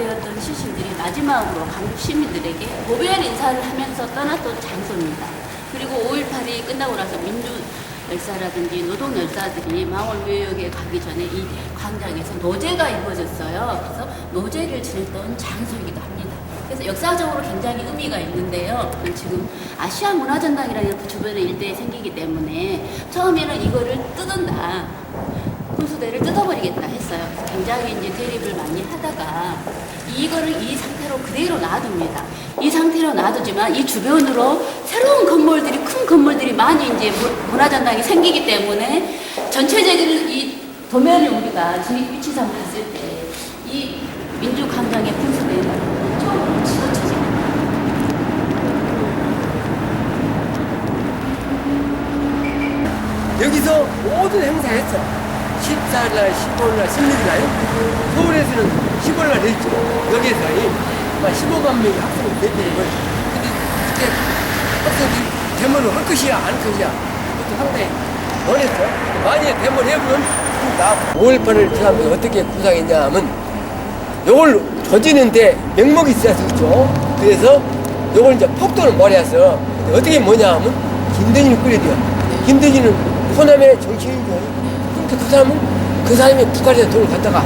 유학되었던 시신들이 마지막으로 강북 시민들에게 고별 인사를 하면서 떠났던 장소입니다. 그리고 5.18이 끝나고 나서 민주 열사라든지 노동 열사들이 망월묘역에 가기 전에 이 광장에서 노제가 이루어졌어요. 그래서 노제를 지냈던 장소이기도 합니다. 그래서 역사적으로 굉장히 의미가 있는데요. 지금 아시아 문화전당이라는 그 주변에 일대에 생기기 때문에 처음에는 이거를 뜯은다. 분수대를 뜯어버리겠다 했어요. 그래서 굉장히 이제 대립을 많이 하다가 이거를 이 상태로 그대로 놔둡니다. 이 상태로 놔두지만 이 주변으로 새로운 건물들이, 큰 건물들이 많이 이제 문화전당이 생기기 때문에 전체적인 이 도면을 우리가 진입 위치상 봤을 때 이 민주광장의 분수대는 이쪽으로 치우쳐집니다. 여기서 모든 행사했어. 14일날, 15일날, 16일날. 서울에서는 15일날 했죠. 여기에서 한 15만 명의 학생이 대표인 거지. 근데 그때 학생들이 데모를 할 것이야, 안 할 것이야. 그것도 상당히 원했어. 만약에 데모를 해보면 5.18을 제가 어떻게 구상했냐 하면 요걸 조지는데 명목이 있어야 되겠죠. 그래서 요걸 이제 폭도를 몰아서 어떻게 뭐냐 하면 김대진을 끌어야 돼요. 김대진은 호남의 정치인이죠. 그러니까 그 사람이 북한에서 돈을 갖다가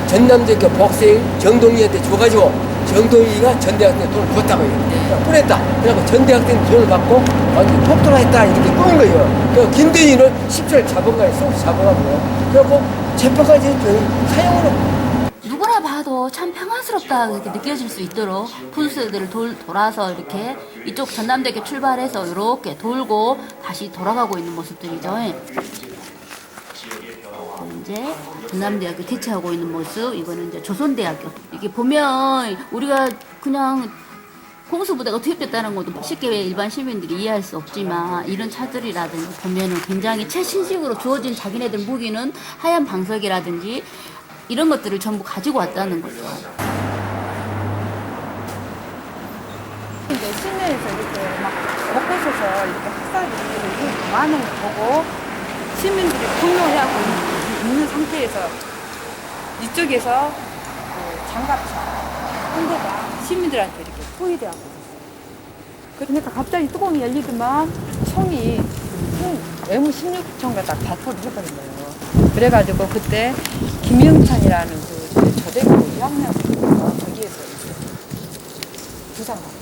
전남대교 복생 정동희한테 줘가지고 정동희가 전대학생에 돈을 줬다고 해요. 뿌렸다. 그래갖고 전대학생 돈을 받고 완전 폭도를 했다 이렇게 꾸민 거예요. 그래서 김대진은 10절 잡아가요. 서울 잡아가고요. 그래갖고 재판까지 했죠. 사형으로. 누구나 봐도 참 평안스럽다 이렇게 느껴질 수 있도록 분수대들을 돌아서 이렇게 이쪽 전남대교 출발해서 이렇게 돌고 다시 돌아가고 있는 모습들이죠. 이제 전남대학교 대체하고 있는 모습, 이거는 이제 조선대학교. 이게 보면 우리가 그냥 공수부대가 투입됐다는 것도 쉽게 일반 시민들이 이해할 수 없지만 이런 차들이라든지 보면은 굉장히 최신식으로 주어진 자기네들 무기는 하얀 방석이라든지 이런 것들을 전부 가지고 왔다는 거죠. 이제 시내에서 이렇게 막 곳곳에서 이렇게 학살이 많은 걸 보고 시민들이 분노하고 있는 상태에서 이쪽에서 그 장갑차 한 대가 시민들한테 이렇게 포위되어 있어요. 그러니까 갑자기 뚜껑이 열리더만 총이 외무 16총가 딱 발포를 해버린 거예요. 그래가지고 그때 김영찬이라는 그 저대고 2학년 거기에서 부상받았어요.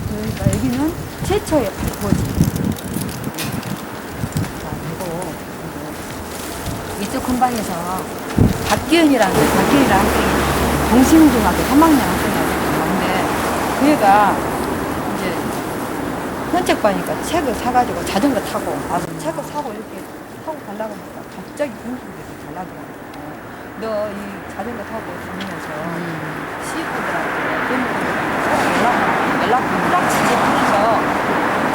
그러니까 여기는 최초의 발포지. 그리고 이쪽 근방에서 박기현이라는 학생이 동심중학교 3학년 학생이었는데 그 애가 이제 헌책반이니까 책을 사가지고 자전거 타고 와서 책을 사고 이렇게 타고 가려고 하니까 갑자기 공수부대에서 달라들어요. 너 이 자전거 타고 다니면서 시위꾼들한테 연락 불락치지 하면서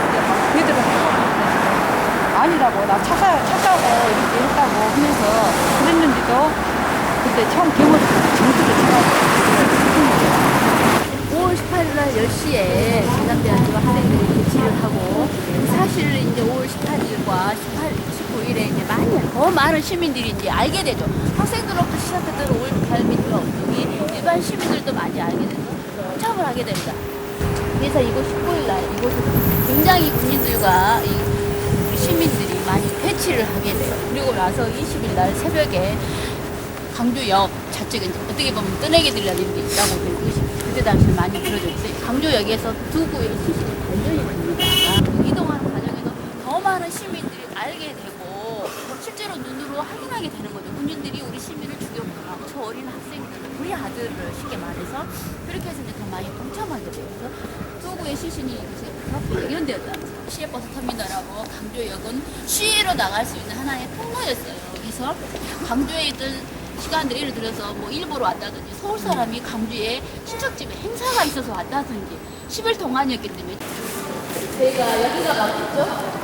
이제 막 그들은 아니라고 나 찾아고 이렇게 했다고 하면서 그랬는데도 그때 처음 데모를 정수를 쳐가지고 5월 18일 날 10시에 전남대학교 학생들이 개최를 하고 사실 이제 5월 18일과 19일에 이제 더 많은 시민들이 이제 알게 되죠. 학생들로부터 시작했던 5.18 민주화 운동이 일반 시민들도 많이 알게 되고 참을 하게 됩니다. 그래서 이곳 19일 날 이곳에서 굉장히 군인들과 우리 시민들이 많이 회치를 하게 돼요. 그리고 나서 20일 날 새벽에 강주역 좌측에 이제 어떻게 보면 뜨내기들이라는 일이 있다고 그때 당시 많이 들어졌어요. 강주역에서 두 구의 시신이 발견이 됩니다. 이동하는 과정에서 더 많은 시민들이 알게 되고 실제로 눈으로 확인하게 되는 거죠. 군인들이 우리 시민을 죽였구나. 저 어린 학생들, 우리 아들을 쉽게 말해서 그렇게 해서 이제 더 많이 동참하게 돼요. 그래서 두 구의 시신이 이제부터 발견되었다면서요. 시외버스 터미널하고 강주역은 시위로 나갈 수 있는 하나의 통로였어요. 그래서 강주에 있던 시간들이 예를 들어서 뭐 일부러 왔다든지 서울 사람이 강주에 친척집에 행사가 있어서 왔다든지 10일 동안이었기 때문에 저희가 여기가 맞겠죠?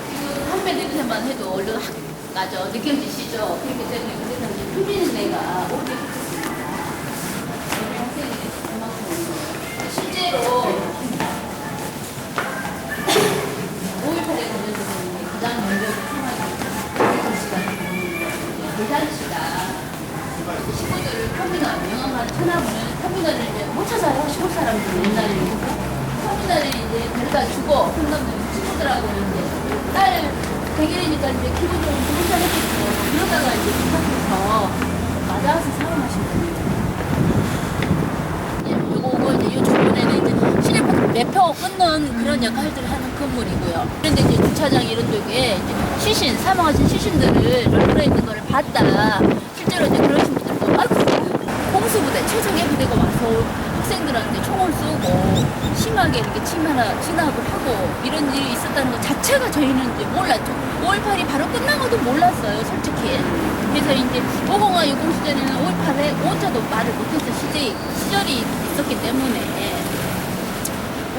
지금 담배 냄새만 해도 얼른 확 나죠. 느껴지시죠? 그렇기 때문에 그래서 이제 풀리는 데가 오래 있습니다. 학생이 그만큼 실제로 갖다 주고 그다음에 친구들하고 이제 딸 대결이니까 이제 기본적으로 혼자 했겠고 그러다가 이제 부탁해서 맞아서 사용하신 거예요. 요거 이제 요 주변에는 이제 시내버스 매표 끊는 그런 역할들을 하는 건물이고요. 그런데 이제 주차장 이런 쪽에 이제 시신 사망하신 시신들을 널브러 있는 거를 봤다. 실제로 이제 그러신 분들도 아이고 공수부대 최정예 부대가 와서 학생들한테 총을 쏘고 심하게 이렇게 진압을 하고 이런 일이 있었다는 것 자체가 저희는 이제 몰랐죠. 5.18이 바로 끝난 것도 몰랐어요, 솔직히. 그래서 이제 5.05 6.0 시절에는 5.18에 오자도 말을 못했던 시절이 있었기 때문에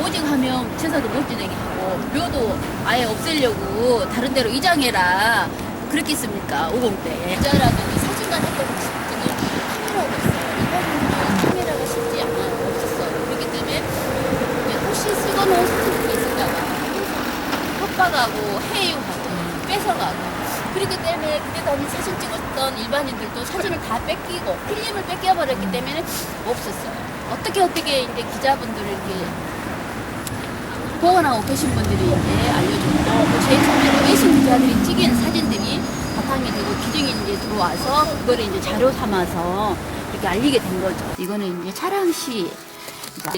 오직 하면 제사도 못 지내게 하고 묘도 아예 없애려고 다른 데로 이장해라 그랬겠습니까, 5.0 때. 기자라든지 사진관 했던 집들이 카메라로 했어요. 이거는 카메라가 쉽지 없었어요. 그렇기 때문에 혹시 쓰고 놓은 사진들이 있었다가 협박하고 해유하고 뺏어가고 그렇기 때문에 그때 당시 사진 찍었던 일반인들도 사진을 다 뺏기고 필름을 뺏겨버렸기 때문에 없었어요. 어떻게 이제 기자분들을 이렇게 보관하고 계신 분들이 이제 알려줬고 제 카메라 외신 기자들이 찍은 사진들이 바탕이 되고 기증이 이제 들어와서 그거를 이제 자료 삼아서 이렇게 알리게 된 거죠. 이거는 이제 차량 시위.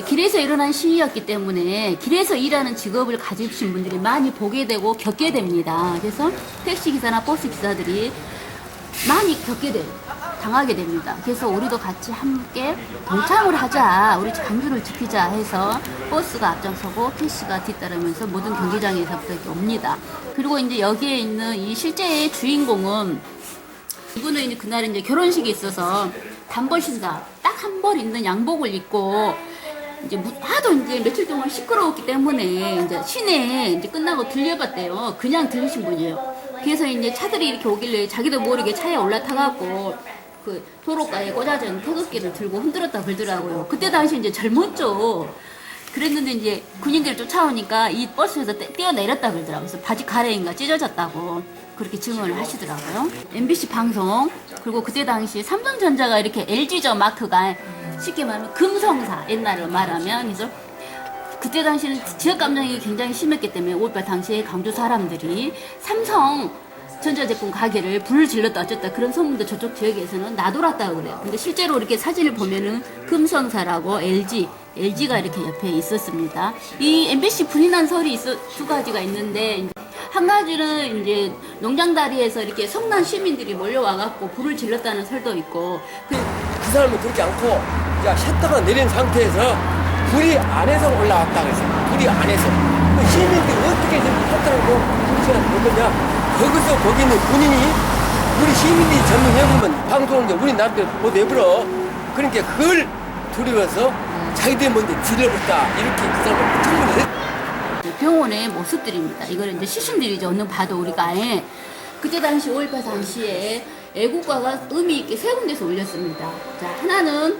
길에서 일어난 시위였기 때문에 길에서 일하는 직업을 가지신 분들이 많이 보게 되고 겪게 됩니다. 그래서 택시기사나 버스기사들이 많이 당하게 됩니다. 그래서 우리도 같이 함께 동참을 하자, 우리 장주를 지키자 해서 버스가 앞장서고 택시가 뒤따르면서 모든 경기장에서부터 이렇게 옵니다. 그리고 이제 여기에 있는 이 실제의 주인공은 이분은 이제 그날 이제 결혼식이 있어서 단벌 신사 딱 한 벌 있는 양복을 입고 이제 하도 이제 며칠 동안 시끄러웠기 때문에 이제 시내에 이제 끝나고 들려봤대요. 그냥 들으신 분이에요. 그래서 이제 차들이 이렇게 오길래 자기도 모르게 차에 올라타갖고 그 도로가에 꽂아진 태극기를 들고 흔들었다 그러더라고요. 그때 당시 이제 젊었죠. 그랬는데 이제 군인들 쫓아오니까 이 버스에서 뛰어내렸다 그러더라고요. 그래서 바지 가래인가 찢어졌다고 그렇게 증언을 하시더라고요. MBC 방송 그리고 그때 당시 삼성전자가 이렇게 LG죠 마크가 쉽게 말하면 금성사 옛날로 말하면 그래서 그때 당시는 지역 감정이 굉장히 심했기 때문에 5.18 당시에 강주 사람들이 삼성 전자제품 가게를 불을 질렀다 어쨌다 그런 소문도 저쪽 지역에서는 나돌았다고 그래요. 근데 실제로 이렇게 사진을 보면은 금성사라고 LG가 이렇게 옆에 있었습니다. 이 MBC 불이 난 설이 두 가지가 있는데 한 가지는 이제 농장다리에서 이렇게 성난 시민들이 몰려와갖고 불을 질렀다는 설도 있고 그 사람은 그렇지 않고 이제 셔터가 내린 상태에서 불이 안에서 올라왔다 그래서 불이 안에서 그 시민들이 어떻게 저렇게 셔터를 못 거냐 거기서 거기 있는 군인이 우리 시민들이 전문해보면 방송을 이제 우리 남들 못 내버려 그러니까 그걸 두려워서 자기들 먼저 질러버렸다 이렇게 그 사람을 충분히 했 병원의 모습들입니다. 이거는 이제 시신들이죠. 어느 봐도 우리가 그때 당시 5.18 당시에 애국가가 의미 있게 세 군데서 올렸습니다. 자, 하나는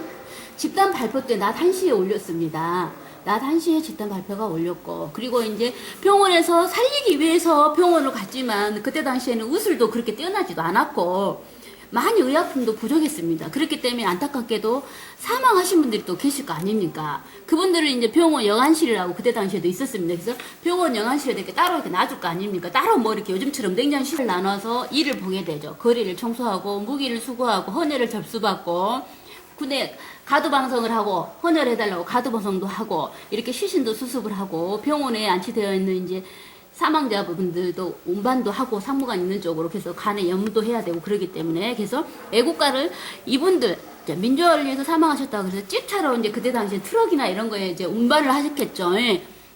집단 발표 때 낮 1시에 올렸습니다. 낮 1시에 집단 발표가 올렸고 그리고 이제 병원에서 살리기 위해서 병원을 갔지만 그때 당시에는 의술도 그렇게 뛰어나지도 않았고 많이 의약품도 부족했습니다. 그렇기 때문에 안타깝게도 사망하신 분들이 또 계실 거 아닙니까? 그분들을 이제 병원 영안실이라고 그때 당시에도 있었습니다. 그래서 병원 영안실에 이렇게 따로 이렇게 놔줄 거 아닙니까? 따로 뭐 이렇게 요즘처럼 냉장실을 나눠서 일을 보게 되죠. 거리를 청소하고 무기를 수거하고 헌혈을 접수받고 군에 가두방송을 하고 헌혈해달라고 가두방송도 하고 이렇게 시신도 수습을 하고 병원에 안치되어 있는 이제 사망자분들도 운반도 하고 상무관 있는 쪽으로 그래서 간에 염도 해야 되고 그러기 때문에 그래서 애국가를 이분들 민주화를 위해서 사망하셨다고 그래서 찝차로 이제 그때 당시에 트럭이나 이런 거에 이제 운반을 하셨겠죠.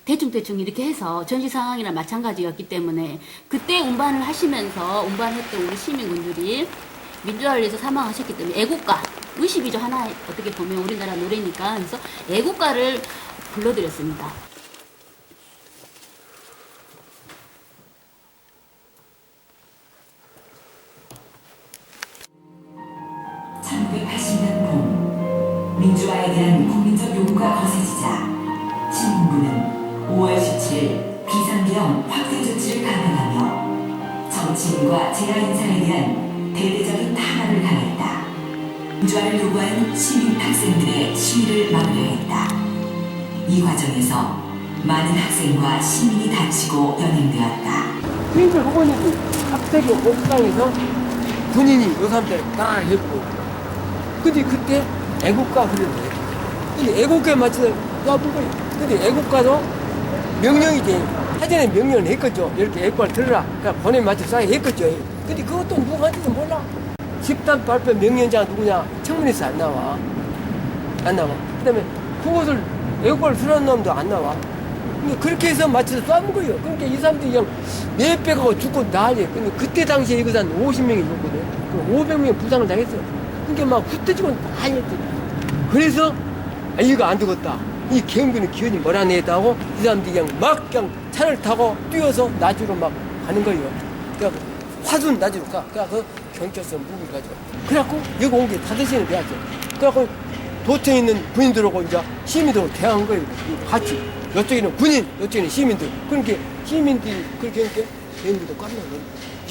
대충 이렇게 해서 전시 상황이나 마찬가지였기 때문에 그때 운반을 하시면서 운반했던 우리 시민군들이 민주화를 위해서 사망하셨기 때문에 애국가 의식이죠. 하나 어떻게 보면 우리나라 노래니까 그래서 애국가를 불러드렸습니다. 1980년 봄 민주화에 대한 국민적 요구가 거세지자 신문부는 5월 17일 비상계엄 확대 조치를 강행하며 정치인과 재야 인사에 대한 대대적인 탄압을 가했다. 민주화를 요구하는 시민 학생들의 시위를 막으려 했다. 이 과정에서 많은 학생과 시민이 다치고 연행되었다. 그러니까 후보님이 갑자기 옥상에서 군인이 요 사람들 다 했고, 근데 그때 애국가 흐르네. 근데 애국가에 맞춰서 놔둔 거예요. 근데 애국가도 명령이 돼. 사전에 명령을 했겠죠. 이렇게 애국가를 들으라. 그러니까 번에 맞춰서 했겠죠. 근데 그것도 누구한테도 몰라. 집단 발표 명령자가 누구냐? 청문회에서 안 나와. 안 나와. 그 다음에 그것을 애국가를 들은 놈도 안 나와. 근데 그렇게 해서 맞춰서 쏴본 거예요. 그러니까 이 사람들이 그냥 내빼가고 죽고 난리예요. 근데 그때 당시에 이거 한 50명이 죽었거든요. 500명이 부상을 당했어요. 그러니까 막 흩어지고 다 했거든요. 그래서 이거 안 되겠다. 이 경비는 기운이 몰아내다고 이 사람들이 그냥 막 그냥 차를 타고 뛰어서 나주로 막 가는 거예요. 그래갖고 화순 나주로 가. 그래갖고 경찰서 무기를 가지고. 그래갖고 여기 온 게 5시간이 되었죠. 그래갖고 도청에 있는 군인들하고 이제 시민들하고 대화한 거예요. 같이. 이쪽에는 군인, 이쪽에는 시민들. 그러니까 시민들이 그렇게 하니까 대인들도 깜짝 놀랐어요.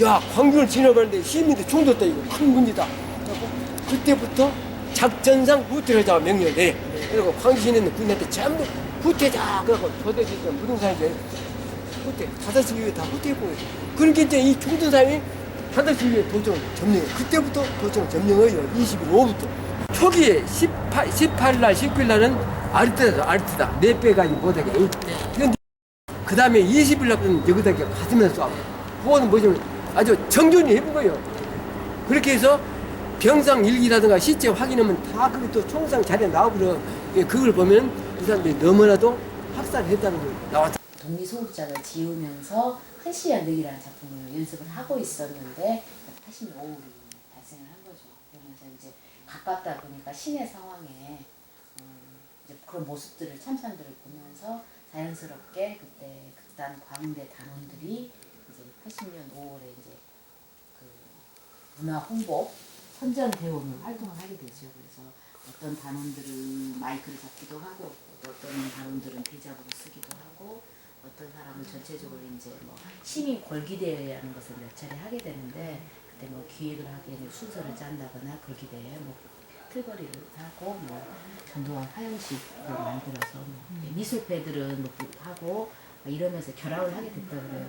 야, 광주를 지나가는데 시민들 총 뒀다, 이거. 큰 문제다. 그래갖고 그때부터 작전상 후퇴를 하자고 명령을 내려. 그리고 광주시에 있는 군인한테 전부 후퇴자. 그래갖고 소대지도 무등산에서 후퇴. 5시 이후에 다 후퇴했고. 그러니까 이제 이 총든 사람이 5시 이후에 도청을 점령해요. 그때부터 도청을 점령해요. 20일 오후부터. 초기에 18날, 19일날은 아르트다. 4배까지 못하게. 그 다음에 20일날은 여기다 가슴에서 쏴. 그거는 뭐냐면 아주 정준이 해본 거예요. 그렇게 해서 병상 일기라든가 시체 확인하면 다 그게 또 총상 자리에 나오거든. 그걸 보면 이 사람들이 너무나도 학살했다는 걸 나왔다. 독립소극장을 지으면서 한시야 늑이라는 작품을 연습을 하고 있었는데 80년 5월이 발생을 한 거죠. 그러면서 이제 가깝다 보니까 시내 상황에 이제 그런 모습들을 참사들을 보면서 자연스럽게 그때 극단 광대 단원들이 이제 80년 5월에 이제 그 문화 홍보 선전 대원을 활동을 하게 되죠. 그래서 어떤 단원들은 마이크를 잡기도 하고 어떤 단원들은 대작으로 쓰기도 하고 어떤 사람은 전체적으로 이제 뭐 시민 골기대회라는 것을 몇 차례 하게 되는데 그때 뭐 기획을 하기에는 순서를 짠다거나 골기대회 뭐 틀거리를 하고 뭐 전두환 화영식을 만들어서 뭐 미술패들은 뭐 하고 이러면서 결합을 하게 됐다고 그래요.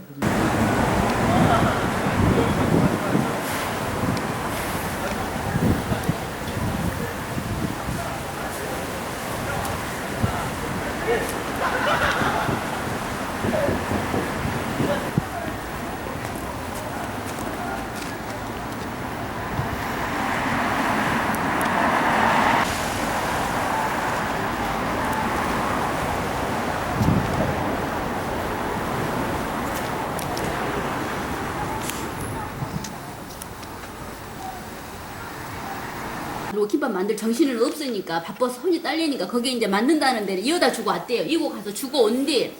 그리고 김밥 만들 정신은 없으니까 바빠서 손이 딸리니까 거기에 이제 만든다는 데를 이어다 주고 왔대요. 이고 가서 주고 온뒤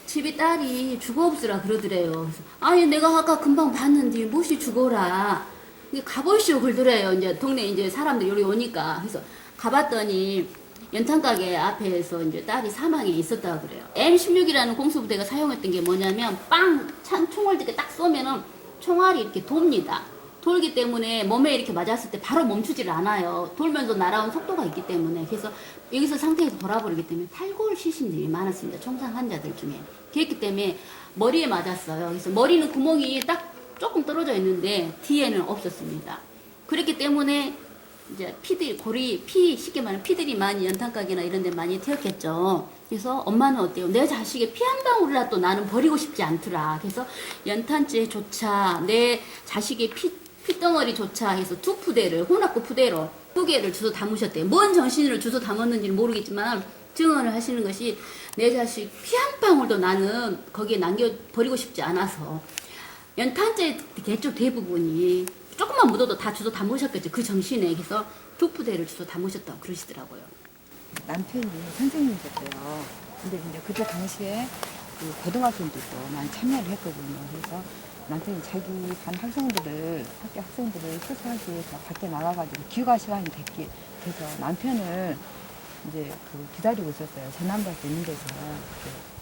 집에 딸이 주고 없으라 그러더래요. 그래서 아니 내가 아까 금방 봤는데 무엇이 주고라. 가보시오 그러더래요. 이제 동네 이제 사람들 여기 오니까. 그래서 가봤더니 연탄가게 앞에서 이제 딸이 사망에 있었다고 그래요. M16이라는 공수부대가 사용했던 게 뭐냐면 총을 이렇게 딱 쏘면은 총알이 이렇게 돕니다. 돌기 때문에 몸에 이렇게 맞았을 때 바로 멈추지를 않아요. 돌면서 날아온 속도가 있기 때문에. 그래서 여기서 상태에서 돌아버리기 때문에 탈골 시신들이 많았습니다. 총상 환자들 중에. 그렇기 때문에 머리에 맞았어요. 그래서 머리는 구멍이 딱 조금 떨어져 있는데 뒤에는 없었습니다. 그렇기 때문에 이제 피 쉽게 말하면 피들이 많이 연탄가게나 이런 데 많이 튀었겠죠. 그래서 엄마는 어때요? 내 자식의 피 한 방울이라도 나는 버리고 싶지 않더라. 그래서 연탄재조차 내 자식의 피덩어리조차 해서 2푸대를 혼합구 푸대로 2개를 주워 담으셨대요. 뭔 정신으로 주워 담았는지는 모르겠지만 증언을 하시는 것이 내 자식 피 한 방울도 나는 거기에 남겨버리고 싶지 않아서 연탄재 개쪽 대부분이 조금만 묻어도 다 주워 담으셨겠죠. 그 정신에. 그래서 2푸대를 주워 담으셨다고 그러시더라고요. 남편이 선생님이셨대요. 근데 이제 그때 당시에 그 고등학생들도 많이 참여를 했거든요. 그래서 남편이 자기 반 학교 학생들을 출소하기 위해서 밖에 나가가지고 귀가 시간이 돼서 남편을 이제 그 기다리고 있었어요. 전남대학교 있는 데서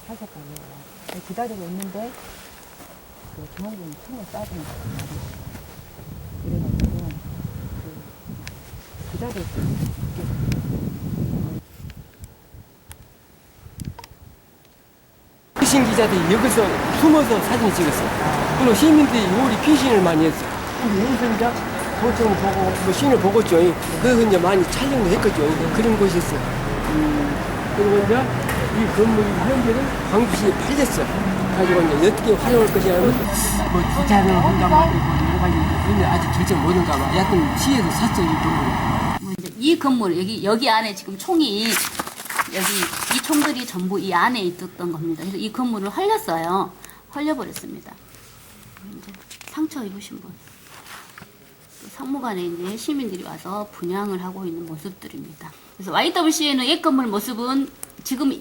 하셨다고 해요. 기다리고 있는데 그 중앙군이 총을 쏴준 거예요. 그래가지고 기다리고 있었어요. 외신 기자들이 여기서 숨어서 사진을 찍었어요. 그리고 시민들이 요리 피신을 많이 했어요. 근데 여기서 이제 보통 보고, 뭐 신을 보고죠. 그래서 이제 많이 촬영도 했거죠. 그런 곳이었어요. 그리고 이제 이 건물이 현재는 광주시에 팔렸어요. 가지고 이제 어떻게 활용할 것이냐 하면 뭐 투자를 한다고 하고 여러 가지 있는데 아직 결정 못한가 봐. 여하튼 시에서 샀어요, 이 건물. 뭐 이제 이 건물 여기 안에 지금 총이 여기 이 총들이 전부 이 안에 있었던 겁니다. 그래서 이 건물을 헐렸어요. 헐려버렸습니다. 이제 상처 입으신 분. 상무관에 이제 시민들이 와서 분향을 하고 있는 모습들입니다. 그래서 YWCA는 옛 건물 모습은 지금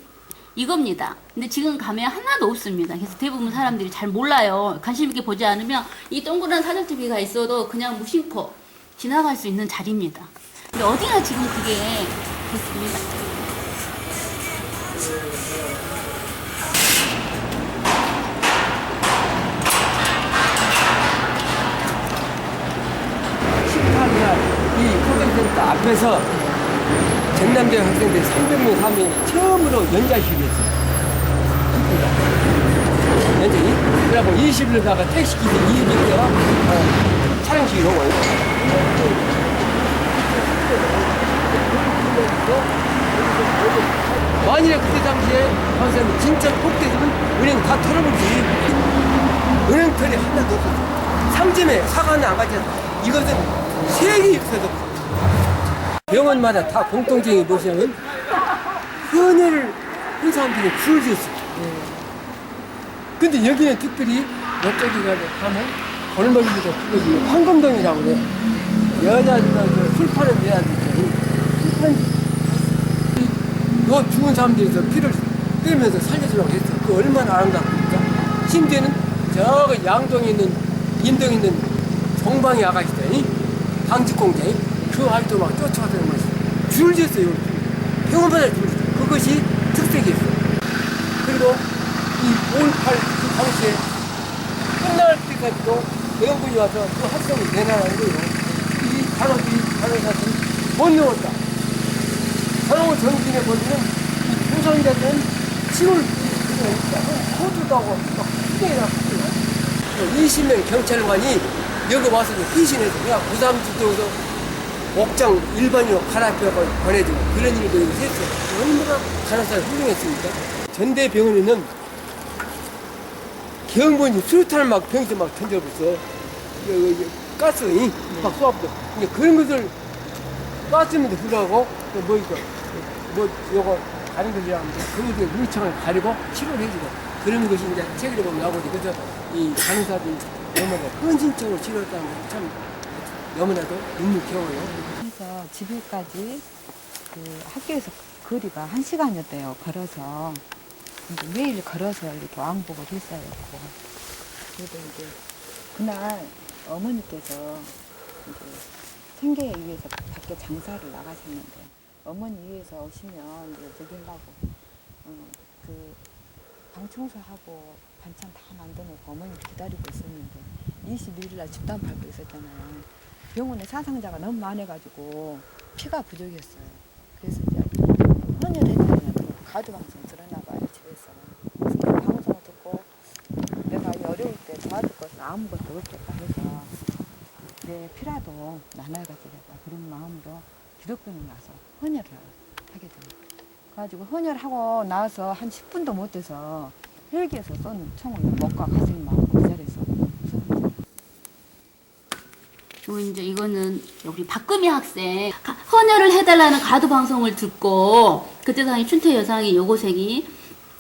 이겁니다. 근데 지금 가면 하나도 없습니다. 그래서 대부분 사람들이 잘 몰라요. 관심 있게 보지 않으면 이 동그란 사절집이가 있어도 그냥 무심코 지나갈 수 있는 자리입니다. 근데 어디나 지금 그게 됐습니다. 이 코딩센터 앞에서 전남대 학생들 300명 3명이 처음으로 연자식을 했어요. 연장이. 그래갖고 20일다가 택시기사 2일에서 촬영식이 오고 만일에 그때 당시에 선생님 진짜 폭대지면 은행 다 털어버리지. 은행 털이 하나도 없었어. 상점에 사과는 안 가져왔어. 이것은 세계 역사적 병원마다 다 공통점이 무엇이냐면 헌혈을 한 사람들이 줄을 섰어요. 근데 여기는 특별히 옆쪽에 가면 골목이보다 크거든요. 황금동이라고 그래. 여자들 술 파는 여자들 술 파는 요 죽은 사람들에서 피를 빼면서 살려주려고 했어. 그 얼마나 아름답습니까? 심지어는 저거 양동에 있는 인동에 있는 정방이 아가씨들 방직공장 그 아이도 막 쫓아가는 것이 줄 졌어요. 병원마다 줄 졌어요. 그것이 특색이었어요. 그리고 이 5.18 그 당시에 끝날 때까지도 대원군이 와서 그 학생을 내놔라는 거예요. 이 간호사들이 못 넣었다. 간호 정신에 보면은 이 부상자들은 치료를 호주도 하고 막 후대나 후대나 20명 경찰관이 여기 와서 피신해서 그냥 부산지도에서 목장 일반인으로 갈아펴고 보내주고 그런 일도 여기 했어요. 얼마나 간호사가 훌륭했습니까? 전대병원에는 경본이 수류탄을 막 병에서 막 던져버렸어. 가스 막 쏘아버려. 그런 것을 쐈음에도 불구하고 뭐 이거 뭐 요거 다른 것이라면 그런 것들 물창을 가리고 치료를 해주고 그런 것이 이제 책을 보면 나오거든요. 그래서 이 간호사들이 너무나 헌신적으로 치료했다는 게 참 너무나도 눈물겨워요. 그래서 집에까지 그 학교에서 거리가 1시간이었대요. 걸어서. 이제 매일 걸어서 이렇게 왕복을 했어요. 그래도 이제 그날 어머니께서 이제 생계에 의해서 밖에 장사를 나가셨는데 어머니 위해서 오시면 이제 드리려고 그 방청소하고 반찬 다 만들어놓고 어머니 기다리고 있었는데 21일날 집단 밟고 있었잖아요. 병원에 사상자가 너무 많아가지고 피가 부족했어요. 그래서 이제 헌혈했잖아요. 가드 방송 들었나 봐요, 집에서. 그래서 그 방송을 듣고 내가 이 어려울 때 도와줄 것은 아무것도 없겠다 해서 내 피라도 나눠야 되겠다 그런 마음으로 기독병을 나서 헌혈을 하게 됩니다. 그래가지고 헌혈하고 나와서 한 10분도 못 돼서 헬기에서 쏜 총을 목과 가슴이 맞고 그 자리에서 쏘는 그리고 이제 이거는 우리 박금희 학생 헌혈을 해달라는 가두 방송을 듣고 그때 당시 춘태 여상이 여고생이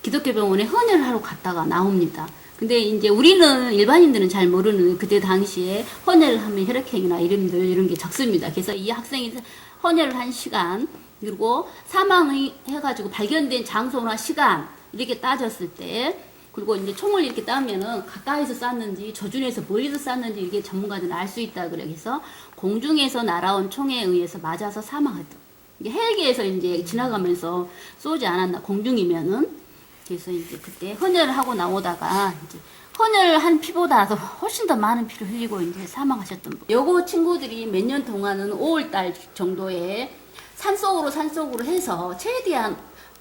기독교 병원에 헌혈을 하러 갔다가 나옵니다. 근데 이제 우리는 일반인들은 잘 모르는 그때 당시에 헌혈을 하면 혈액형이나 이름들 이런 게 적습니다. 그래서 이 학생이 헌혈을 한 시간 그리고 사망을 해가지고 발견된 장소나 시간 이렇게 따졌을 때 그리고 이제 총을 이렇게 따면은 가까이서 쐈는지 저준에서 멀리서 쐈는지 이게 전문가들은 알 수 있다 그래. 그래서 공중에서 날아온 총에 의해서 맞아서 사망했다. 이게 헬기에서 이제 지나가면서 쏘지 않았나 공중이면은. 그래서 이제 그때 헌혈을 하고 나오다가 이제 헌혈한 피보다도 훨씬 더 많은 피를 흘리고 이제 사망하셨던 분. 요거 친구들이 몇 년 동안은 5월달 정도에 산속으로 해서 최대한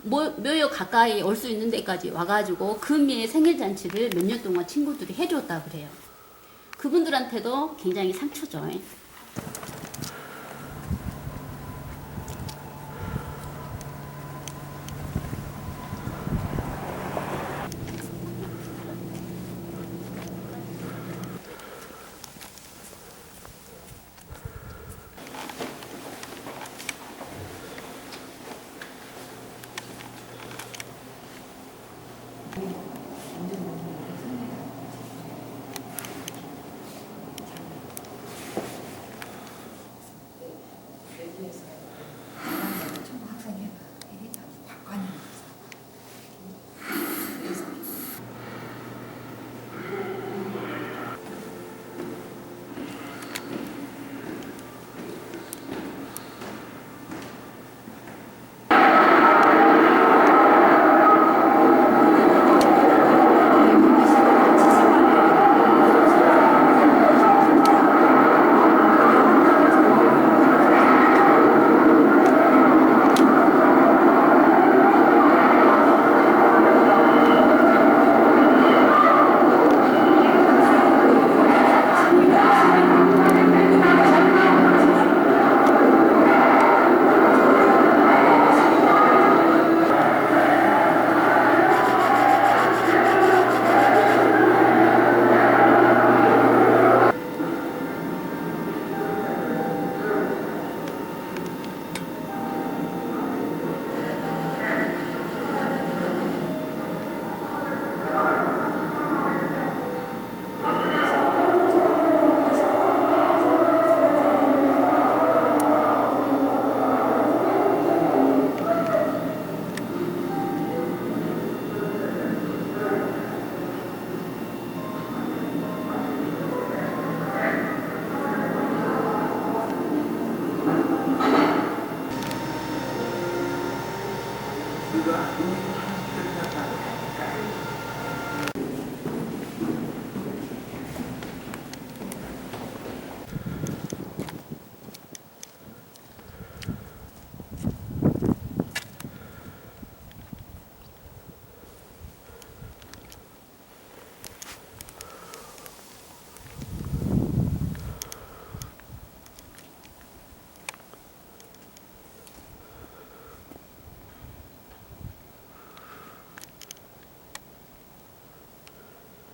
묘역 가까이 올 수 있는 데까지 와가지고 금이의 생일잔치를 몇 년 동안 친구들이 해줬다 그래요. 그분들한테도 굉장히 상처죠.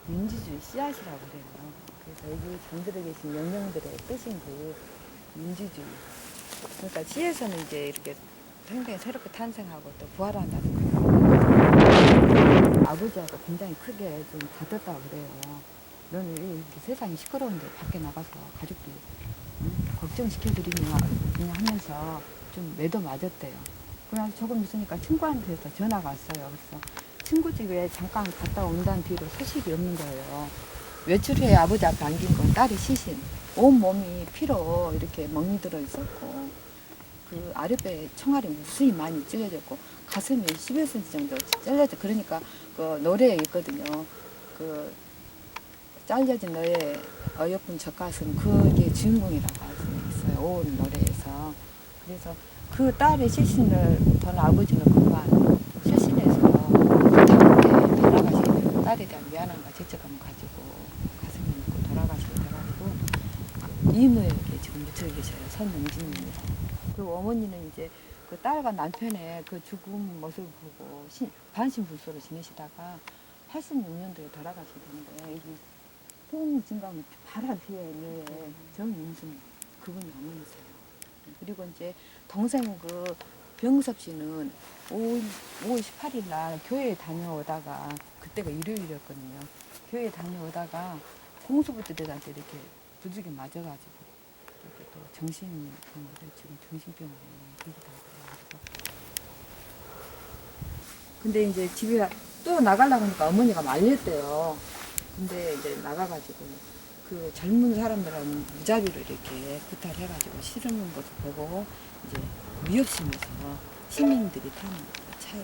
민주주의 씨앗이라고 그래요. 그래서 여기 잠들어 계신 영령들의 뜻인 그 민주주의. 그러니까 시에서는 이제 이렇게 생명이 새롭게 탄생하고 또 부활한다는 거예요. 아버지하고 굉장히 크게 좀 다퉜다고 그래요. 너는 왜 이렇게 세상이 시끄러운데 밖에 나가서 가족들 걱정시켜드리냐 그냥 하면서 좀 매도 맞았대요. 그냥 조금 있으니까 친구한테서 전화가 왔어요. 그래서 친구 집에 잠깐 갔다 온다는 뒤로 소식이 없는 거예요. 외출 후에 아버지 앞에 안긴 건 딸이 시신. 온 몸이 피로 이렇게 멍이 들어 있었고, 그 아랫배에 총알이 무수히 많이 찔려졌고, 가슴이 11cm 정도 잘려져. 그러니까 그 노래에 있거든요. 그 잘려진 너의 어여쁜 젖가슴, 그게 주인공이라고 할 수 있어요. 온 노래에서. 그래서 그 딸의 시신을 본 아버지는 그만 실신해서 돌아가시고, 딸에 대한 미안함과 죄책감을 가지고 가슴에 묻고 돌아가시게 돼가지고 이모에게 지금 묻혀 계셔요. 선능진입니다. 그 어머니는 이제 그 딸과 남편의 그 죽은 모습을 보고 반신불수로 지내시다가 86년도에 돌아가시게 되는데, 이 통진강 바로 뒤에 정윤순 그분이 어머니세요. 그리고 이제 동생 그 병섭 씨는 5월 18일 날 교회에 다녀오다가, 그때가 일요일이었거든요. 교회에 다녀오다가 공수부대들한테 이렇게 부죽에 맞아가지고 이렇게 또 정신병원에 지금 정신병원에 그러기도 하고요. 근데 이제 집에 또 나가려고 하니까 어머니가 말렸대요. 근데 이제 나가가지고 그 젊은 사람들은 무자비로 이렇게 구탈해가지고 실은 것을 보고 이제 위협심에서 시민들이 타는 차에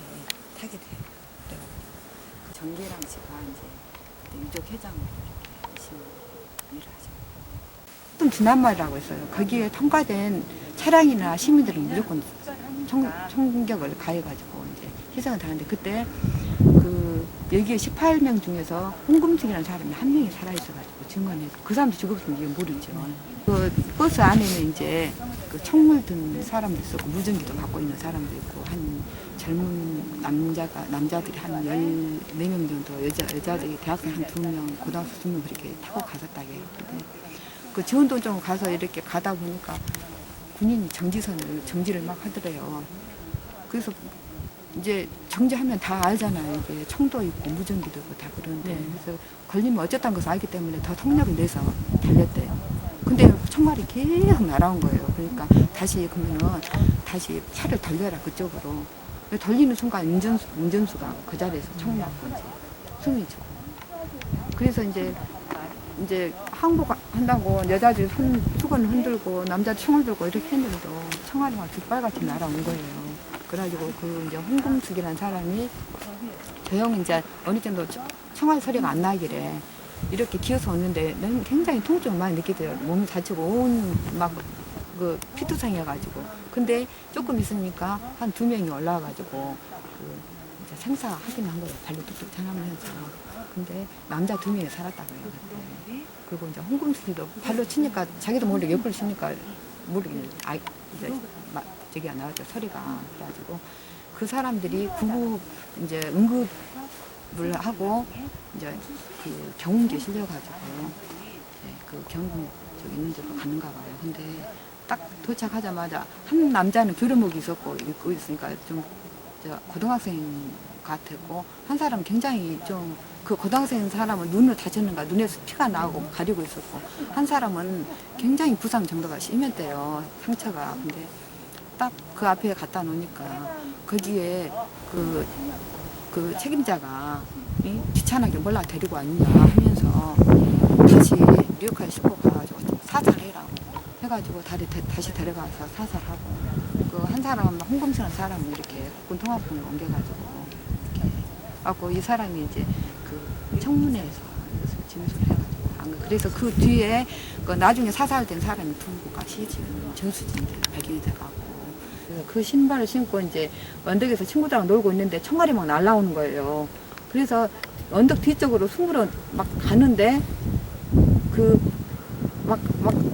타게 돼요. 그래가지고 그 정계랑 씨가 이제 그때 유족 회장으로 이렇게 열심히 일을 하죠. 좀 지난 말이라고 했어요. 거기에 통과된 차량이나 시민들은 무조건 총격을 가해가지고 이제 희생을 당했는데 그때 그 여기에 18명 중에서 홍금숙이라는 사람이 한 명이 살아있어가지고 증언해서 그 사람도 죽었으면 이게 모르죠. 그 버스 안에는 이제 그 총물 든 사람도 있었고 무전기도 갖고 있는 사람도 있고 한 젊은 남자들이 한 14명 정도 여자들이 대학생 한 2명 고등학생 2명 그렇게 타고 갔었다고 해요. 근데 그 지원도점 가서 이렇게 가다 보니까 군인이 정지를 막 하더래요. 그래서 이제 정지하면 다 알잖아요. 이게 총도 있고 무전기도 있고 다 그러는데 그래서 걸리면 어쨌다는 것을 알기 때문에 더 통력을 내서 달렸대요. 근데 총알이 계속 날아온 거예요. 그러니까 다시 그러면은 다시 차를 돌려라 그쪽으로. 돌리는 순간 운전수가 그 자리에서 총 맞고 이제 숨이 죽고. 그래서 이제 항복한다고 여자들이 수건을 흔들고 남자들 총을 들고 이렇게 했는데도 총알이 막 깃발같이 날아온 거예요. 그래가지고 그 이제 홍금숙이라는 사람이 조용히 이제 어느 정도 총알 소리가 안 나길래 이렇게 기어서 오는데 나는 굉장히 통증을 많이 느끼더라고요. 몸이 다치고 온 막 그 피투성이어가지고. 근데 조금 있으니까 한 2명이 올라와가지고 그 이제 생사 확인한 거예요. 발로 뚝뚝 장하면서. 근데 남자 2명이 살았다고 해요. 그때. 그리고 이제 홍금숙이도 발로 치니까 자기도 모르게 옆으로 치니까 모르게 이제 저기가 나왔죠. 소리가. 그래가지고 그 사람들이 구급 이제 응급을 하고 이제 그 경운기에 실려가지고 그 경운 저기 있는 데로 가는가 봐요. 근데 딱 도착하자마자 한 남자는 교류목이 있었고 입고 있으니까 좀 고등학생 같았고 한 사람은 굉장히 좀 그 고등학생 사람은 눈을 다쳤는가 눈에서 피가 나오고 가리고 있었고 한 사람은 굉장히 부상 정도가 심했대요. 상처가. 근데 딱 그 앞에 갖다 놓으니까 거기에 그 책임자가 귀찮게 몰라 데리고 왔냐 하면서 다시 뉴욕까지 싣고 가가지고 사살해라고 해가지고 다시 데려가서 사살하고 그 한 사람 홍금수라는 사람은 이렇게 군통합병을 옮겨가지고 이렇게 하고 이 사람이 이제 그 청문회에서 진술을 해가지고 한 거. 그래서 그 뒤에 그 나중에 사살된 사람이 두고가 시신 전수진들 발견이 돼가고 그래서 그 신발을 신고 이제 언덕에서 친구들하고 놀고 있는데 총알이 막 날라오는 거예요. 그래서 언덕 뒤쪽으로 숨으러 막 가는데 막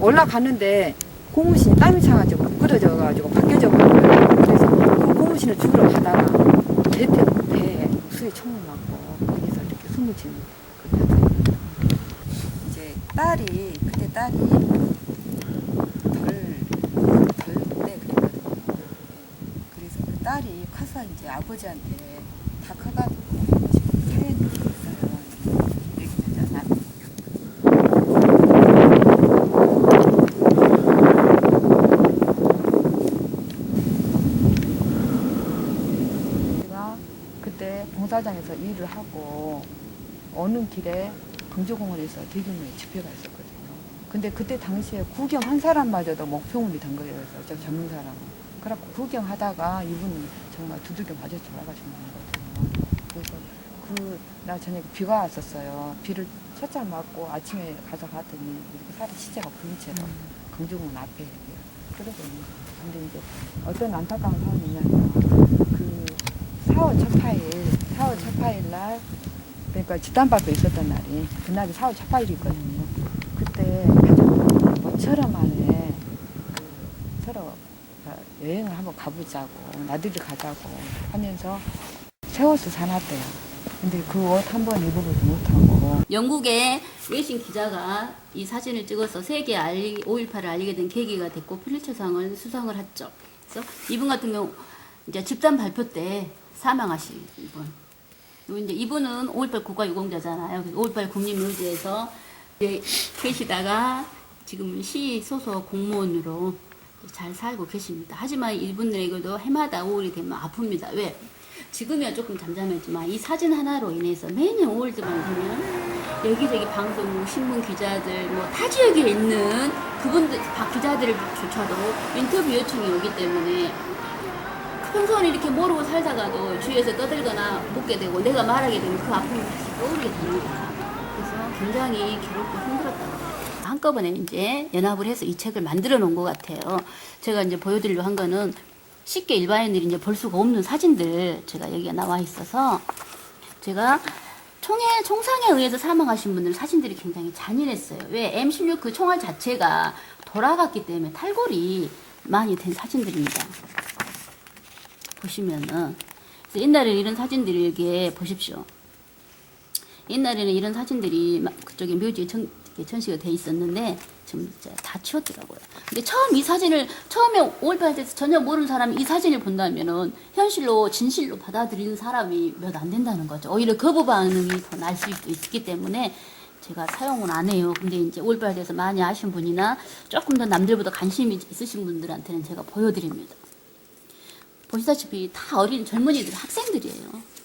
올라가는데 고무신이 땀이 차가지고 부러져가지고 벗겨져 버린 거예요. 그래서 그 고무신을 주우러 가다가 배에 수에 총을 맞고 거기서 이렇게 숨을 지는 그 현상이 이제 그때 딸이 때 그랬거든요. 그래서 그 딸이 커서 이제 아버지한테 다 커가지고 지금 사연이 있어요. 여기는 제가 그때 봉사장에서 일을 하고 오는 길에 광주공원에서 대규모의 집회가 있었거든요. 근데 그때 당시에 구경한 사람마저도 목표물이 된 거예요. 그래서 저 젊은 사람은. 그래갖고 구경하다가 이분은 정말 두들겨 맞아 돌아가신 거거든요. 그래서 나 저녁에 비가 왔었어요. 비를 첫잘 맞고 아침에 가서 봤더니 이렇게 시체가 부은 채로 광주공원 앞에 쓰러져 있는 거예요. 근데 이제 어떤 안타까운 상황이냐면 그 4월 첫 파일 날 그러니까 집단발표 있었던 날이 그날이 4월 첫 파일이거든요. 그때 모처럼 안에 서로 여행을 한번 가보자고 나들이 가자고 하면서 새 옷을 사놨대요. 근데 그 옷 한 번 입어보지 못하고 영국의 외신 기자가 이 사진을 찍어서 세계 5.18을 알리게 된 계기가 됐고 필리처상을 수상을 했죠. 그래서 이분 같은 경우 이제 집단 발표 때 사망하신 분. 그리고 이제 이분은 5.18 국가유공자잖아요. 5.18 국립묘지에서 계시다가 지금은 시 소속 공무원으로 잘 살고 계십니다. 하지만 이분들에게도 해마다 5월이 되면 아픕니다. 왜? 지금이야 조금 잠잠했지만 이 사진 하나로 인해서 매년 5월쯤만 되면 여기저기 방송, 신문 기자들 뭐 타 지역에 있는 그분들 기자들조차도 인터뷰 요청이 오기 때문에 평소는 이렇게 모르고 살다가도 주위에서 떠들거나 묻게 되고 내가 말하게 되면 그 아픔이 다시 떠오르게 됩니다. 그래서 굉장히 괴롭고 힘들었다고 해요. 한꺼번에 이제 연합을 해서 이 책을 만들어 놓은 것 같아요. 제가 이제 보여드리려고 한 거는 쉽게 일반인들이 이제 볼 수가 없는 사진들 제가 여기가 나와 있어서 제가 총상에 의해서 사망하신 분들 사진들이 굉장히 잔인했어요. 왜? M16 그 총알 자체가 돌아갔기 때문에 탈골이 많이 된 사진들입니다. 보시면은 그래서 옛날에는 이런 사진들이 여기에 보십시오. 옛날에는 이런 사진들이 그쪽에 묘지에 전시가 돼 있었는데 지금 다 치웠더라고요. 근데 처음 이 사진을 처음에 5.18 때서 전혀 모르는 사람이 이 사진을 본다면은 현실로 진실로 받아들이는 사람이 몇 안 된다는 거죠. 오히려 거부 반응이 더 날 수도 있기 때문에 제가 사용은 안 해요. 근데 이제 5.18 때서 많이 아신 분이나 조금 더 남들보다 관심이 있으신 분들한테는 제가 보여드립니다. 보시다시피 다 어린 젊은이들, 학생들이에요.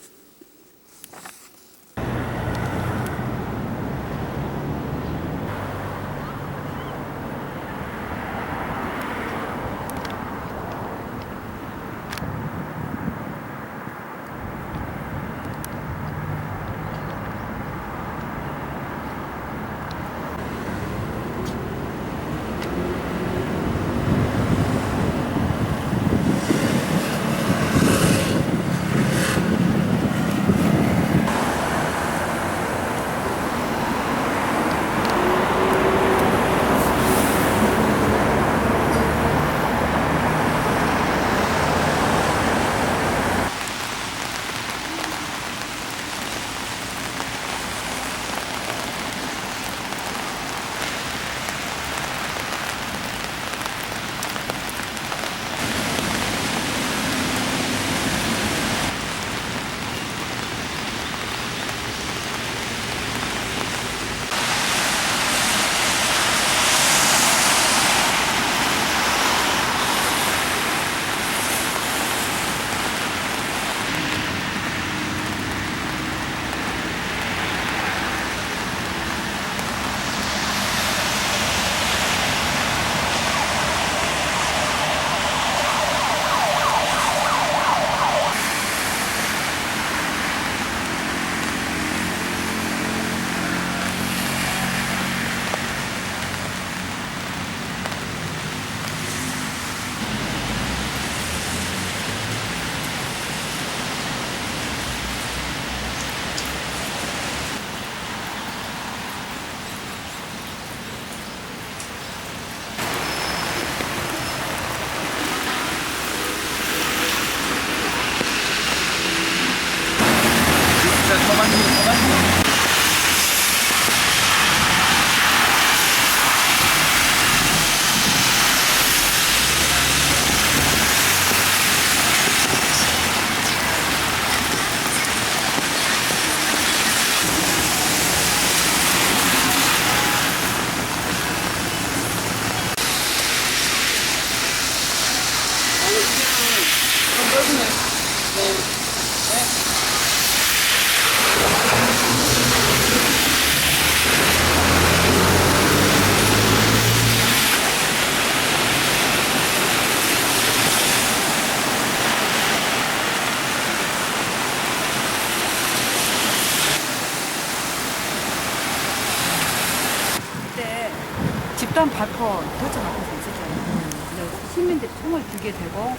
집단 발포 도청 앞에서 있었잖아요. 이제 시민들이 총을 들게 되고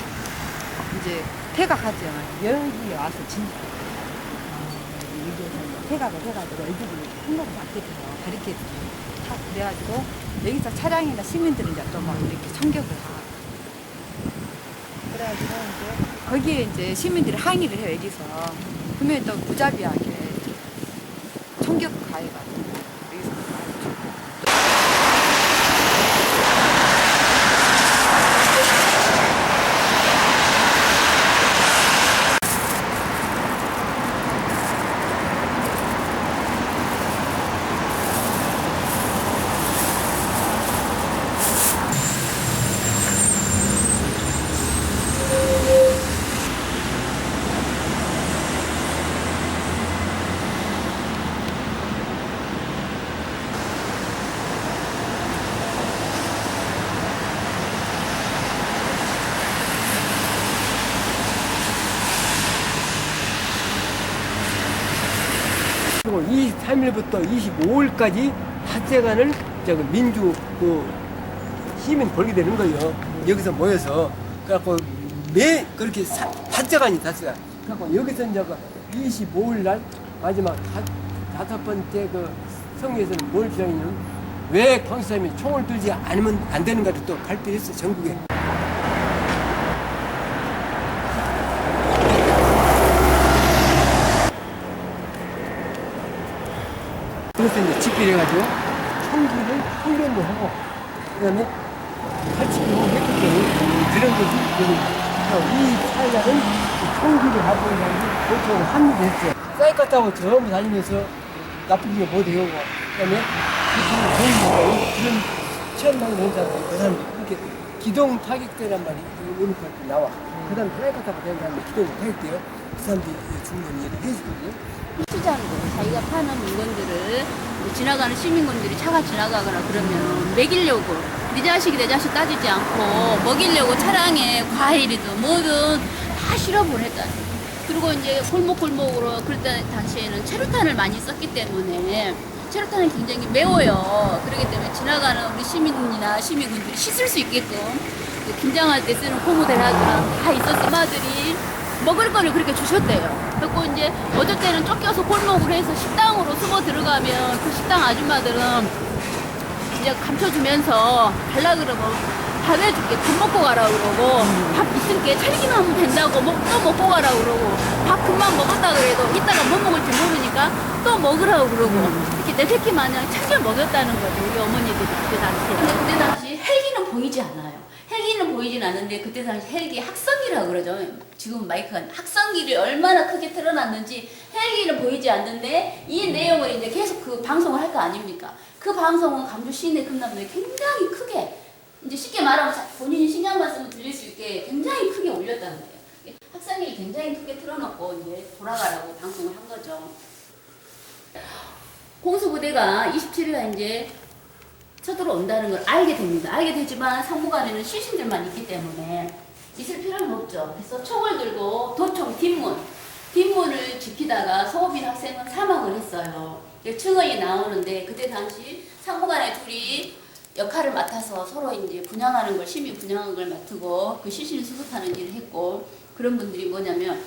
이제 퇴각하죠. 여기 와서 진짜 여기에서 퇴각을 해가지고 애들이 한국을 맞게 돼요. 가리게 다 그래가지고 여기서 차량이나 시민들이 이제 또 막 이렇게 총격을 하고 그래가지고 이제 거기에 이제 시민들이 항의를 해요. 여기서 그러면 또 무자비하게 총격 가해가지고 여기서 많이 죽고. 그리고 23일부터 25일까지 닷새간을 저기 민주 그 시민 벌게 되는 거예요. 여기서 모여서 그래갖고 매 그렇게 단체간이 잤어요. 그래서 여기서 이제 25일 날 마지막 다섯 번째 그 성회에서는 뭘 주장했냐면 왜 광수사님이 총을 들지 않으면 안 되는가를 또 발표했어 전국에. 그래서 이제 집필해가지고 총기를 훈련도 하고 그다음에 칼치기도 했기 때문에 그런 것이 이 사회자는 총기를 갖고 있는 사람이 보통 합류했죠. 사이카 타고 전부 다니면서 나쁜 게 뭐 되고 그다음에 그런 체험당을 한 사람이 그 사람들이 그렇게 기동 타격대란 말이 오니까 나와. 그 다음에 사이카 타고 된 사람이 기동 타격대요. 그 사람들이 중간 일을 해주거든요. 시장으로 자기가 파는 물건들을 지나가는 시민분들이 차가 지나가거나 그러면 먹이려고 네 자식이 내 자식 따지지 않고 먹이려고 차량에 과일이든 뭐든 다 실어 보냈다. 그리고 이제 골목골목으로 그럴 때 당시에는 체류탄을 많이 썼기 때문에 체류탄은 굉장히 매워요. 그렇기 때문에 지나가는 우리 시민이나 시민분들이 씻을 수 있게끔 김장할 때 쓰는 고무대라든가 다 있었어. 엄마들이 먹을 거를 그렇게 주셨대요. 그리고 이제 어쩔 때는 쫓겨서 골목으로 해서 식당으로 숨어 들어가면 그 식당 아줌마들은 이제 감춰주면서 달라 그러면 밥 해줄게. 밥 먹고 가라 그러고 밥 있을게. 차리기만 하면 된다고 또 먹고 가라 그러고 밥 금방 먹었다 그래도 이따가 뭐 먹을지 모르니까 또 먹으라고 그러고 이렇게 내 새끼 마냥 챙겨 먹였다는 거죠. 우리 어머니들이 그때 당시에. 근데 그때 당시 헬기는 보이지 않아요. 헬기는 보이진 않는데 그때 당시 헬기 학성기라고 그러죠. 지금 마이크가 학성기를 얼마나 크게 틀어놨는지 헬기는 보이지 않는데 이 내용을 이제 계속 그 방송을 할 거 아닙니까? 그 방송은 강주 시내 금남로에 굉장히 크게 이제 쉽게 말하면 본인이 신경만 쓰면 들릴 수 있게 굉장히 크게 올렸다는 거예요. 학성기를 굉장히 크게 틀어놓고 이제 돌아가라고 방송을 한 거죠. 공수부대가 27일에 이제 쳐들어온다는 걸 알게 됩니다. 알게 되지만 상무관에는 시신들만 있기 때문에 있을 필요는 없죠. 그래서 총을 들고 도청 뒷문을 지키다가 서우빈 학생은 사망을 했어요. 증언이 나오는데 그때 당시 상무관의 둘이 역할을 맡아서 서로 이제 분양하는 걸 시민 분양하는 걸 맡고 그 시신을 수습하는 일을 했고 그런 분들이 뭐냐면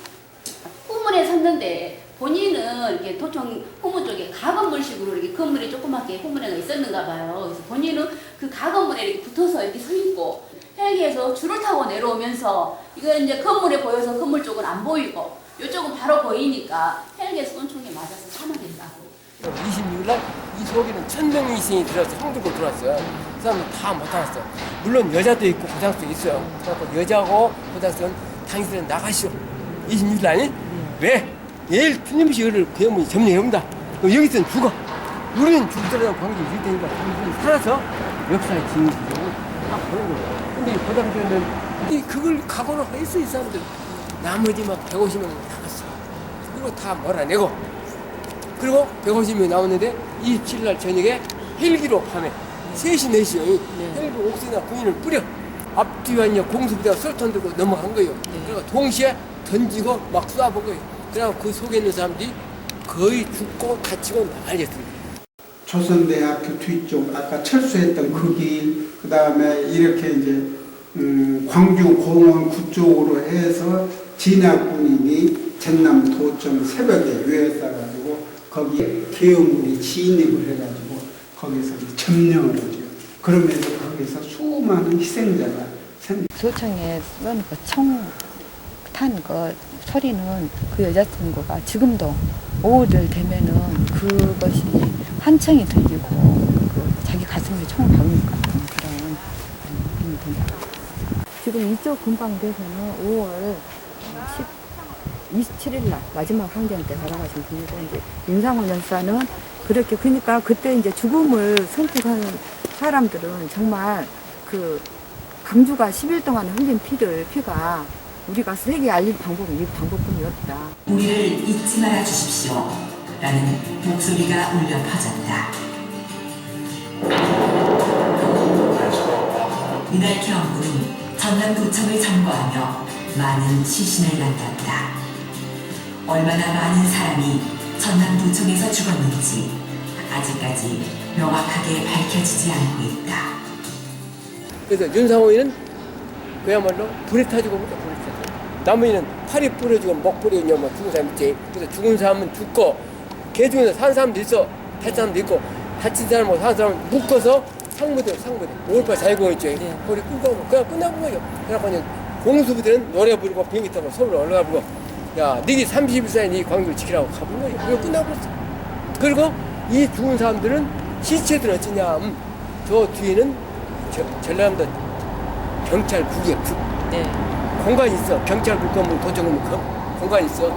후문에 섰는데 본인은 이렇게 도청 후문 쪽에 가건물식으로 이렇게 건물이 조그맣게 후문에가 있었는가 봐요. 그래서 본인은 그 가건물에 이렇게 붙어서 이렇게 서 있고 헬기에서 줄을 타고 내려오면서 이거 이제 건물에 보여서 건물 쪽은 안 보이고 이쪽은 바로 보이니까 헬기에서 쏜총에 맞아서 사망했다고. 26일 날 이 속에는 1000명 이상이 들어왔어. 성들고 들어왔어요. 그 사람은 다 못 나왔어. 물론 여자도 있고 고등학생도 있어요. 그래서 여자고 고등학생은 당신은 나가시오. 26일 날이 왜? 내일 푸념식을 그 어머니 점령해온다. 그럼 여기서는 죽어. 우리는 죽더라도 관계가 있을 테니까 당신이 살아서 역사의 진실을 딱 보는 거예요. 근데 그 당시에는 그걸 각오를 했어, 이 사람들. 나머지 막 150명 나갔어. 그리고 다 몰아내고. 그리고 150명이 나오는데 27일 저녁에 헬기로 밤에 3시, 4시 헬기 옥수나 군인을 뿌려. 앞뒤와 이제 공수부대가 설턴 들고 넘어간 거예요. 그리고 동시에 던지고 막 쏴본 거예요. 그래서 그 속에 있는 사람들이 거의 죽고 다치고 난리였습니다. 조선대학교 뒤쪽 아까 철수했던 그 길, 그 다음에 이렇게 이제 광주공원 그쪽으로 해서 진화군인이 전남 도청 새벽에 외워싸가지고 거기에 계엄군이 진입을 해가지고 거기서 점령을 하죠. 그러면서 거기서 수많은 희생자가 생깁니다. 도청에 쏜 그 총 탄 그 소리는 그 여자친구가 지금도 오후들 되면은 그것이 환청이 들리고 그 자기 가슴에 총을 박는 것 같은 그런 분입니다. 지금 이쪽 군방대에서는 5월 27일 날 마지막 항쟁 때 돌아가신 분이고 이제 윤상훈 연사는 그렇게 그러니까 그때 이제 죽음을 선택한 사람들은 정말 그 강주가 10일 동안 흘린 피가 우리가 세계에 알릴 방법은 이 방법뿐이었다. 우리를 잊지 말아 주십시오. 라는 목소리가 울려 퍼졌다. 이날 경군은 전남도청을 점거하며 많은 시신을 남겼다. 얼마나 많은 사람이 전남도청에서 죽었는지 아직까지 명확하게 밝혀지지 않고 있다. 그래서 윤상호이는 그야말로 불에 타지고 보니까 불에 타지고. 나머지는 팔이 부러지고 목 부러지고 뭐 죽은 사람 있지. 그래서 죽은 사람은 죽고 개 중에서 산 사람도 있어. 다친 사람도 있고 다친 사람하고 산 사람을 묶어서 상무대 5.18 자유공원 있죠. 거기 끌고 그냥 끝나고 거예요. 그래갖고 이제 공수부대는 노래 부르고 비행기 타고 서울로 올라가 보고 야 니네 31사에 니 광주를 지키라고 가본 거예요. 그리고 끝나고 그랬어. 그리고 이 죽은 사람들은 시체들은 어쩌냐 저 뒤에는 전라남도 경찰국이야. 네. 공간이 있어. 경찰국 건물 도청 건물 공간이 있어.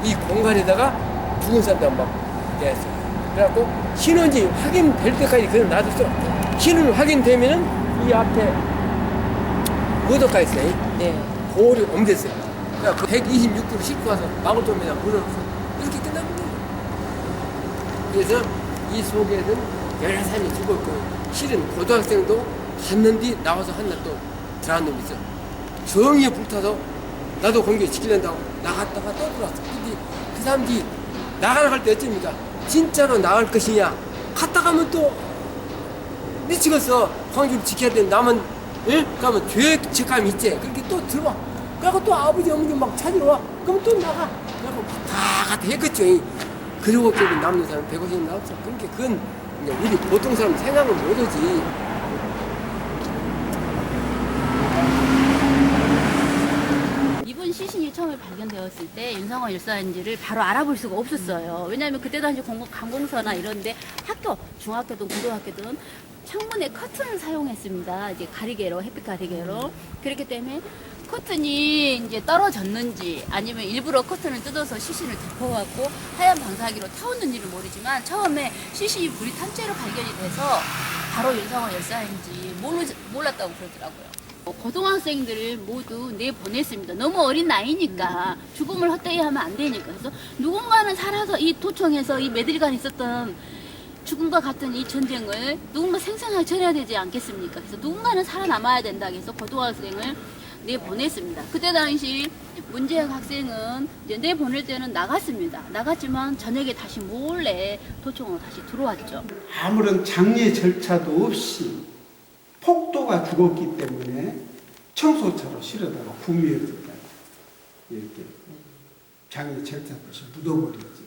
이 공간에다가 죽은 사람들 막 내었어. 그래갖고 신원지 확인될 때까지 그냥 놔뒀어. 신원 확인되면은 이 앞에 무더가 있어요. 네. 고리 옮겼어요. 그러니까 126km 싣고 와서 마을도면에 물어놓고 이렇게 끝나는 거예요. 그래서 이 속에는 여러 사람이 죽었고 실은 고등학생도 갔는 뒤 나와서 한날 또 들어간 놈이 있어. 정의에 불타서 나도 공개 지키려고 나갔다가 또 들어왔어. 근데 그 사람들이 나가갈 때 어쩝니까? 진짜로 나갈 것이냐? 갔다 가면 또 미치겠어. 광주를 지켜야 되는 남은 예? 그러면 죄책감이 있지. 그렇게 또 들어와. 그래갖고 또 아버지 어머니 막 찾으러 와. 그럼 또 나가. 그래갖고 다 갔다 했겠죠. 그리고 결국 남는 사람 150명 나왔어. 그러니까 그건 우리 보통 사람 생각은 못하지. 이분 시신이 처음에 발견되었을 때 윤상호 열사인지를 바로 알아볼 수가 없었어요. 왜냐하면 그때 당시 관공서나 이런데 학교, 중학교든 고등학교든 창문에 커튼을 사용했습니다. 이제 가리개로, 햇빛 가리개로. 그렇기 때문에 커튼이 이제 떨어졌는지 아니면 일부러 커튼을 뜯어서 시신을 덮어갖고 하얀 방사기로 태웠는지는 모르지만 처음에 시신이 불이 탄 채로 발견이 돼서 바로 윤상호 열사인지 몰랐다고 그러더라고요. 고등학생들을 모두 내보냈습니다. 너무 어린 나이니까 죽음을 헛되이 하면 안 되니까. 그래서 누군가는 살아서 이 도청에서 이 매들간 있었던 죽음과 같은 이 전쟁을 누군가 생생하게 전해야 되지 않겠습니까? 그래서 누군가는 살아남아야 된다 해서 고등학생을 내보냈습니다. 그때 당시 문재영 학생은 이제 내보낼 때는 나갔습니다. 나갔지만 저녁에 다시 몰래 도청으로 다시 들어왔죠. 아무런 장례 절차도 없이 폭도가 죽었기 때문에 청소차로 실어다가 구미에다가 이렇게 장례 절차 없이 묻어버렸지.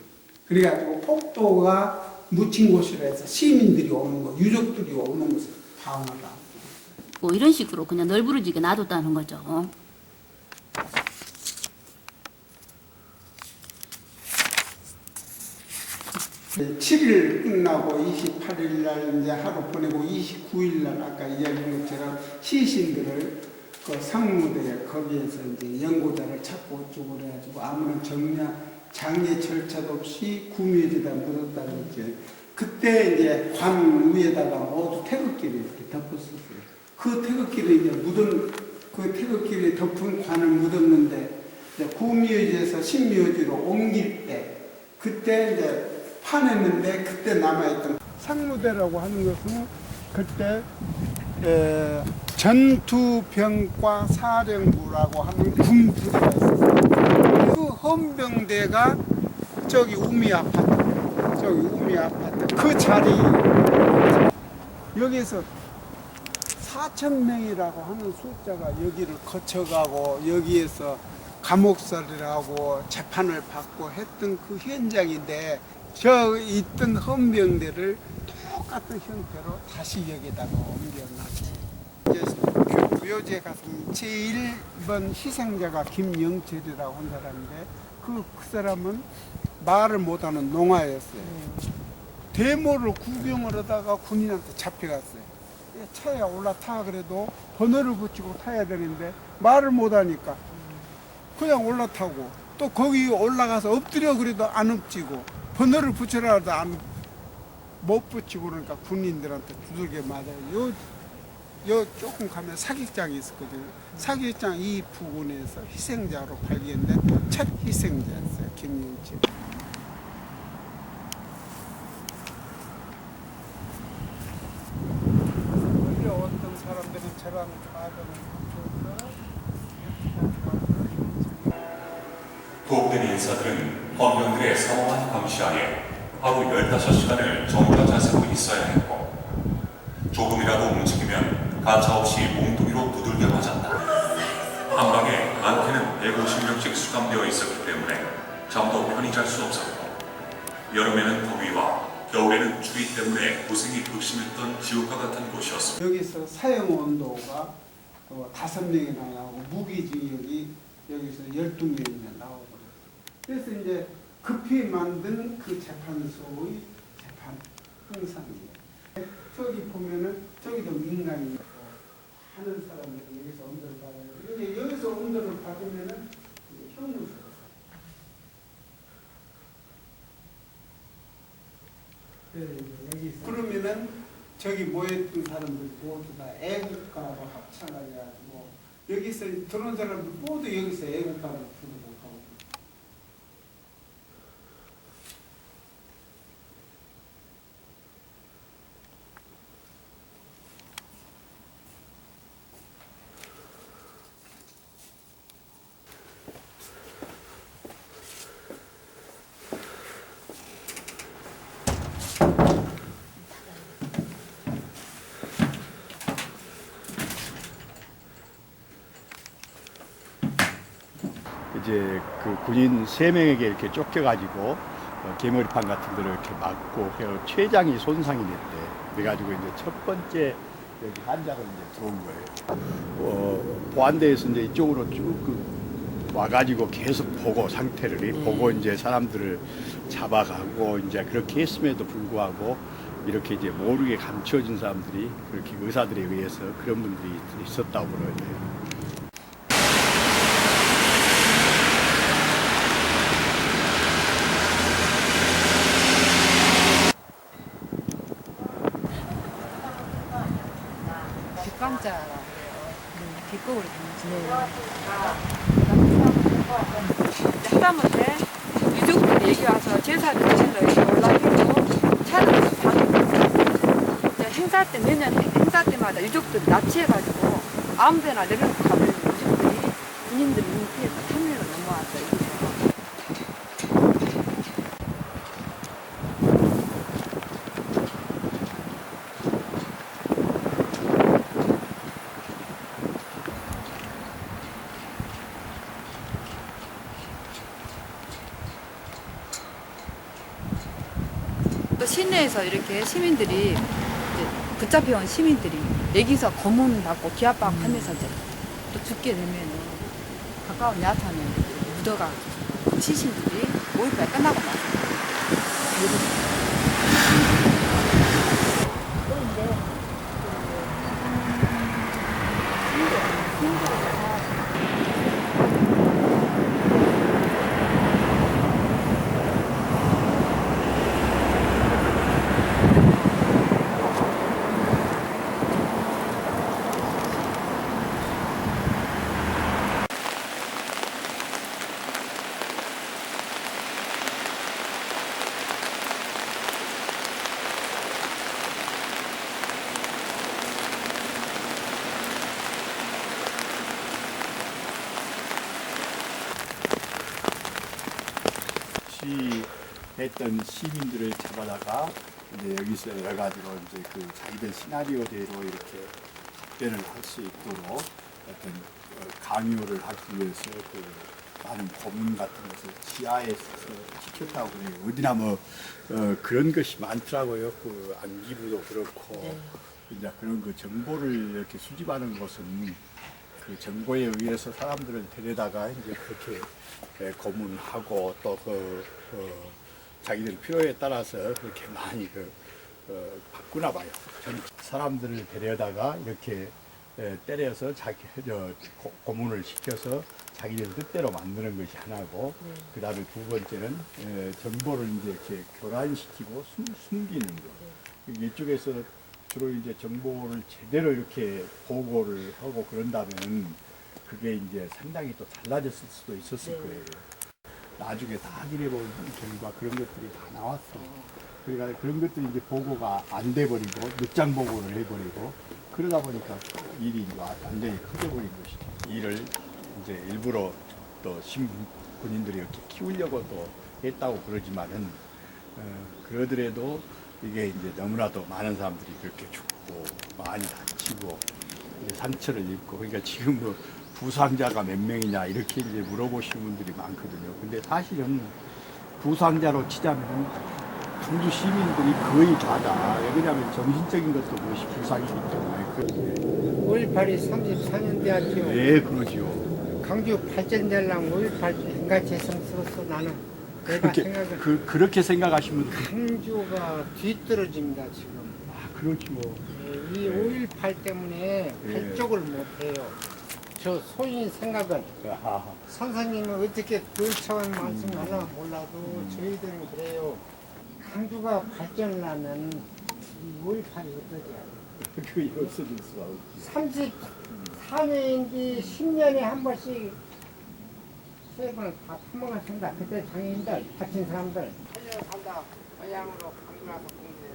그래가지고 폭도가 묻힌 곳이라 해서 시민들이 오는 거, 유족들이 오는 것을 방어하라. 뭐 이런 식으로 그냥 널브러지게 놔뒀다는 거죠. 7일 끝나고 28일 날 이제 하루 보내고 29일 날 아까 이야기한 것처럼 시신들을 그 상무대에 거기에서 이제 연고자를 찾고 어쩌고 그래가지고 아무런 장례 절차도 없이 구미에다 묻었다는 거죠. 그때 이제 관 위에다가 모두 태극기를 이렇게 덮었었어요. 그 태극기를 이제 그 태극기를 덮은 관을 묻었는데 구미여지에서 신묘지로 옮길 때 그때 이제 파냈는데 그때 남아있던 상무대라고 하는 것은 그때 전투병과 사령부라고 하는 군부대가 있었어요. 그 헌병대가 저기 우미 아파트 그 자리 여기서 4,000명이라고 하는 숫자가 여기를 거쳐가고 여기에서 감옥살이를 하고 재판을 받고 했던 그 현장인데 저 있던 헌병대를 똑같은 형태로 다시 여기다가 옮겨놨지. 이제 묘지에 가서 제1번 희생자가 김영철이라고 한 사람인데 그 사람은 말을 못하는 농아였어요. 대모를 구경을 하다가 군인한테 잡혀갔어요. 차에 올라타 그래도 번호를 붙이고 타야 되는데 말을 못하니까 그냥 올라타고 또 거기 올라가서 엎드려 그래도 안 엎지고 번호를 붙여라 해도 못 붙이고 그러니까 군인들한테 두들겨 맞아요. 요 조금 가면 사격장이 있었거든요. 사격장 이 부근에서 희생자로 발견된 첫 희생자였어요. 김영철. 어떤 사람들은 저랑 도읍된 인사들은 헌병들의 성황한 감시하에 하루 15시간을 정오가 자세고 있어야 했고 조금이라도 움직이면 가차없이 몸뚱이로 두들겨 맞았다. 많게는 150명씩 수감되어 있었기 때문에 잠도 편히 잘 수 없었고 여름에는 더위와 겨울에는 추위 때문에 고생이 극심했던 지옥과 같은 곳이었습니다. 여기서 사용 온도가 5명이나 나오고 무기징역이 여기서 12명이나 나오고 그래서 이제 급히 만든 그 재판소의 재판 형상이에요. 저기 보면은 저기도 민간이 있고 하는 사람들이 여기서 엄도를 받아요. 여기서 엄도를 받으면은 이제 형무소. 그러면은 저기 모였던 사람들 모두 다 애국가로 합창해가지고 여기서 들어온 사람들 모두 여기서 애국가를 부르고 가고. 이제 그 군인 3명에게 이렇게 쫓겨가지고 개머리판 같은 데를 이렇게 맞고 췌장이 손상이 됐대. 그래가지고 이제 첫 번째 여기 한작을 이제 들어온 거예요. 보안대에서 이제 이쪽으로 쭉 와가지고 계속 보고 상태를 보고 이제 사람들을 잡아가고 이제 그렇게 했음에도 불구하고 이렇게 이제 모르게 감춰진 사람들이 그렇게 의사들에 의해서 그런 분들이 있었다고 그러네요. 뒷감자라고 해요. 뒷곡으로 지내요. 하다못해 유족들 얘기 와서 제사를 지내러 이렇게 올라가고 차를 방에 행사 때 매년 행사 때마다 유족들 납치해가지고 아무데나 내려놓고 가면 유족들이 군인들 인피해서 터미널로 넘어왔어요. 여기서. 또 시내에서 이렇게 시민들이 이제 붙잡혀온 시민들이 여기서 고문 받고 기압받고 하면서 이제 또 죽게 되면은 가까운 야산에 묻어가 시신들이 모의가 끝나고 나서 했던 시민들을 잡아다가 이제 여기서 여러 가지로 이제 그 자기들 시나리오대로 이렇게 답변을 할 수 있도록 어떤 강요를 하기 위해서 그 많은 고문 같은 것을 지하에서 시켰다고 그래요. 어디나 뭐 그런 것이 많더라고요. 그 안기부도 그렇고 이제 그런 그 정보를 이렇게 수집하는 것은 그 정보에 의해서 사람들을 데려다가 이제 그렇게 고문하고 또 자기들 필요에 따라서 그렇게 많이 바꾸나 봐요. 저는 사람들을 데려다가 이렇게 때려서 고문을 시켜서 자기들 뜻대로 만드는 것이 하나고, 그 다음에 두 번째는 정보를 이제 이렇게 교란시키고 숨기는 거. 이쪽에서 주로 이제 정보를 제대로 이렇게 보고를 하고 그런다면 그게 이제 상당히 또 달라졌을 수도 있었을 거예요. 나중에 다 확인해 본 결과 그런 것들이 다 나왔어. 그러니까 그런 것들이 이제 보고가 안 돼버리고 늦장 보고를 해버리고 그러다 보니까 일이 완전히 커져버린 것이죠. 일을 이제 일부러 또 군인들이 이렇게 키우려고 또 했다고 그러지만은 그러더라도 이게 이제 너무나도 많은 사람들이 그렇게 죽고 많이 다치고 상처를 입고, 그러니까 지금 뭐 부상자가 몇 명이냐 이렇게 이제 물어보시는 분들이 많거든요. 근데 사실은 부상자로 치자면 광주 시민들이 거의 다다. 왜냐하면 정신적인 것도 그것이 부상이기 때문에. 5.18이 34년 되었죠. 네, 그러죠. 강주 발전되려면 5.18 인가재성스러워서 나는 내가 생각을 그렇게 생각하시면 강주가 뒤떨어집니다 지금. 그렇죠. 이 5.18 때문에 발족을 못해요. 저 소인 생각은 선생님은 어떻게 그 차원 말씀하나 몰라도 저희들은 그래요. 강주가 발전을 하면 이 5.18이 어떠냐. 그 없어질 수가 없지. 34년인지 10년에 한 번씩 세 번을 다 판명했습니다. 그때 장애인들, 다친 사람들. 살려간다. 고향으로 강주 나서 공부해.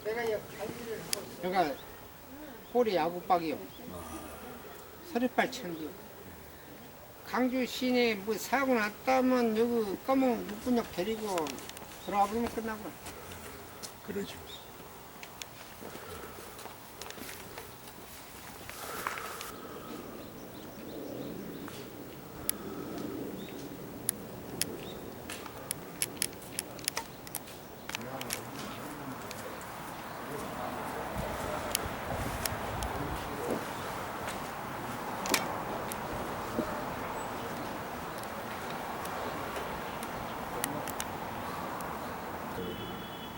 내가 여기 갈비를 하고 여기가 홀이 야구박이요. 서리빨 천지요. 강주 시내 뭐 사고 났다면 여기 검은 육군역 데리고 돌아와 버리면 끝나고. 그러죠.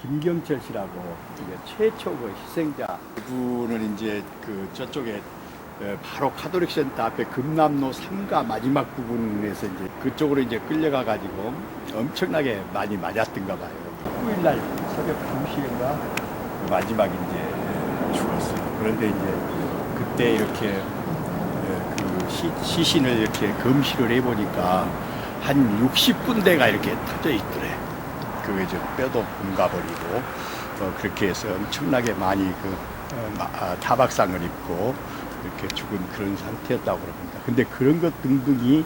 김경철 씨라고 이제 최초 그 희생자 그분은 이제 그 저쪽에 바로 카톨릭 센터 앞에 금남로 3가 마지막 부분에서 이제 그쪽으로 이제 끌려가 가지고 엄청나게 많이 맞았던가 봐요. 9일날 새벽 2시인가 마지막 이제 죽었어요. 그런데 이제 그때 이렇게 그 시신을 이렇게 검시를 해보니까 한 60군데가 이렇게 터져 있더래. 그게 저 뼈도 붕가버리고 그렇게 해서 엄청나게 많이 타박상을 입고 이렇게 죽은 그런 상태였다고 그럽니다. 근데 그런 것 등등이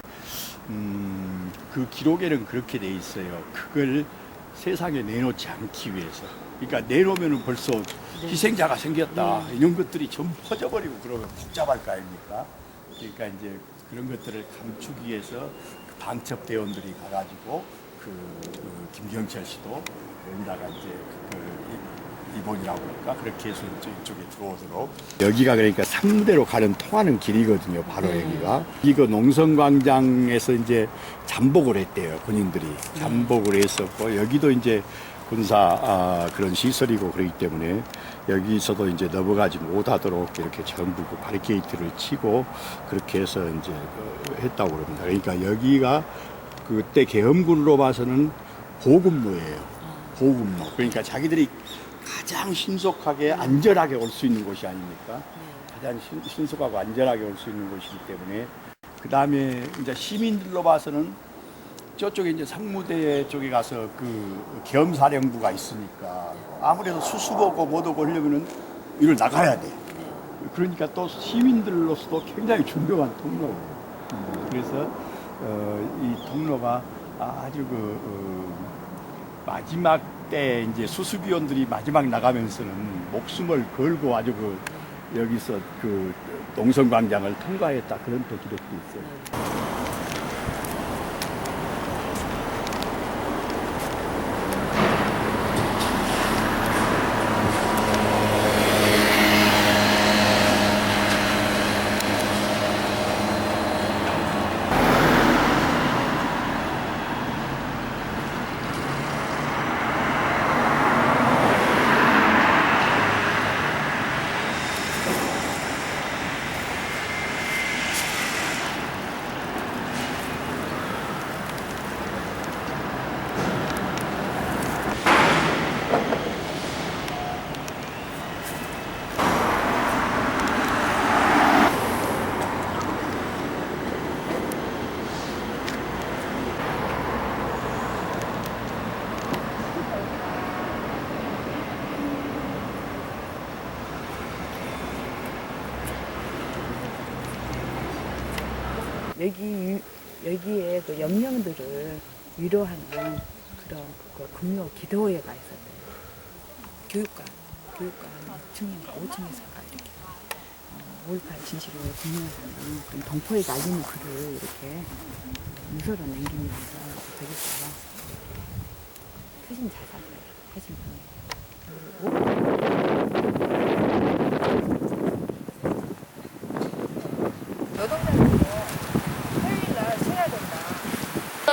그 기록에는 그렇게 돼 있어요. 그걸 세상에 내놓지 않기 위해서. 그러니까 내놓으면 벌써 희생자가 생겼다. 이런 것들이 전부 퍼져버리고 그러면 복잡할 거 아닙니까? 그러니까 이제 그런 것들을 감추기 위해서 그 방첩대원들이 가가지고 그 김경철 씨도 여기다가 이제 입원이라고 할까 그렇게 해서 이쪽에 들어오도록 여기가 그러니까 상무대로 가는 통하는 길이거든요. 바로 여기가 이거 농성광장에서 이제 잠복을 했대요. 군인들이 잠복을 했었고 여기도 이제 군사 그런 시설이고 그렇기 때문에 여기서도 이제 넘어가지 못하도록 이렇게 전부 그 바리케이트를 치고 그렇게 해서 이제 했다고 그럽니다. 그러니까 여기가 그때 계엄군으로 봐서는 보급로예요. 보급로. 그러니까 자기들이 가장 신속하게 안전하게 올 수 있는 곳이 아닙니까? 가장 신속하고 안전하게 올 수 있는 곳이기 때문에 그 다음에 이제 시민들로 봐서는 저쪽에 이제 상무대 쪽에 가서 그 계엄사령부가 있으니까 아무래도 수습하고 못 오고 하려면은 이걸 나가야 돼. 그러니까 또 시민들로서도 굉장히 중요한 통로예요. 그래서 이 통로가 아주 마지막 때 이제 수습위원들이 마지막 나가면서는 목숨을 걸고 아주 여기서 그 농성광장을 통과했다 그런 또 기록도 있어요. 여기에 그 염령들을 위로하는 그런 금요 기도회가 있었대요. 교육관 6층인가 5층에서가 이렇게 5.18 진실을 규명하는 그런 동포에 날리는 글을 이렇게 유서로 남기면서 저기서 표심 자살을 하신 노동자들도 토요일날 쉬어야 된다.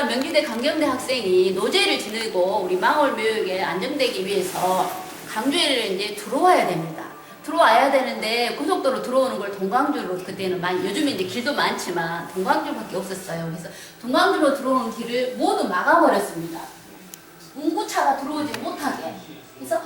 명지대 강경대 학생이 노제를 지내고 우리 망월묘역에 안정되기 위해서 강주에를 이제 들어와야 됩니다. 들어와야 되는데 고속도로 들어오는 걸 동광주로 그때는 많이, 요즘에 이제 길도 많지만 동광주밖에 없었어요. 그래서 동광주로 들어오는 길을 모두 막아버렸습니다. 운구차가 들어오지 못하게. 그래서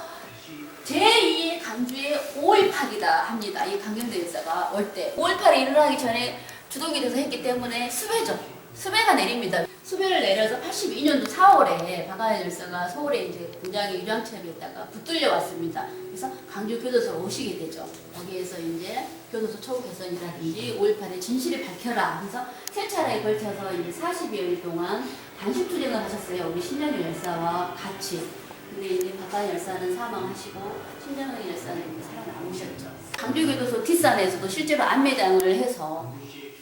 제2의 강주의 5.18이다 합니다. 이 강경대 열사가 올 때. 5.18이 일어나기 전에 주동이 돼서 했기 때문에 수배죠. 수배가 내립니다. 수배를 내려서 82년도 4월에 박하연 열사가 서울에 이제 공장에 유장체로 있다가 붙들려 왔습니다. 그래서 강주 교도소로 오시게 되죠. 거기에서 이제 교도소 초구 개선이라든지 5.18의 진실을 밝혀라 하면서 세 차례에 걸쳐서 이제 40여일 동안 단식 투쟁을 하셨어요. 우리 신정희 열사와 같이. 근데 이제 박하연 열사는 사망하시고 신정희 열사는 이제 살아남으셨죠. 강주교도소 뒷산에서도 실제로 안매장을 해서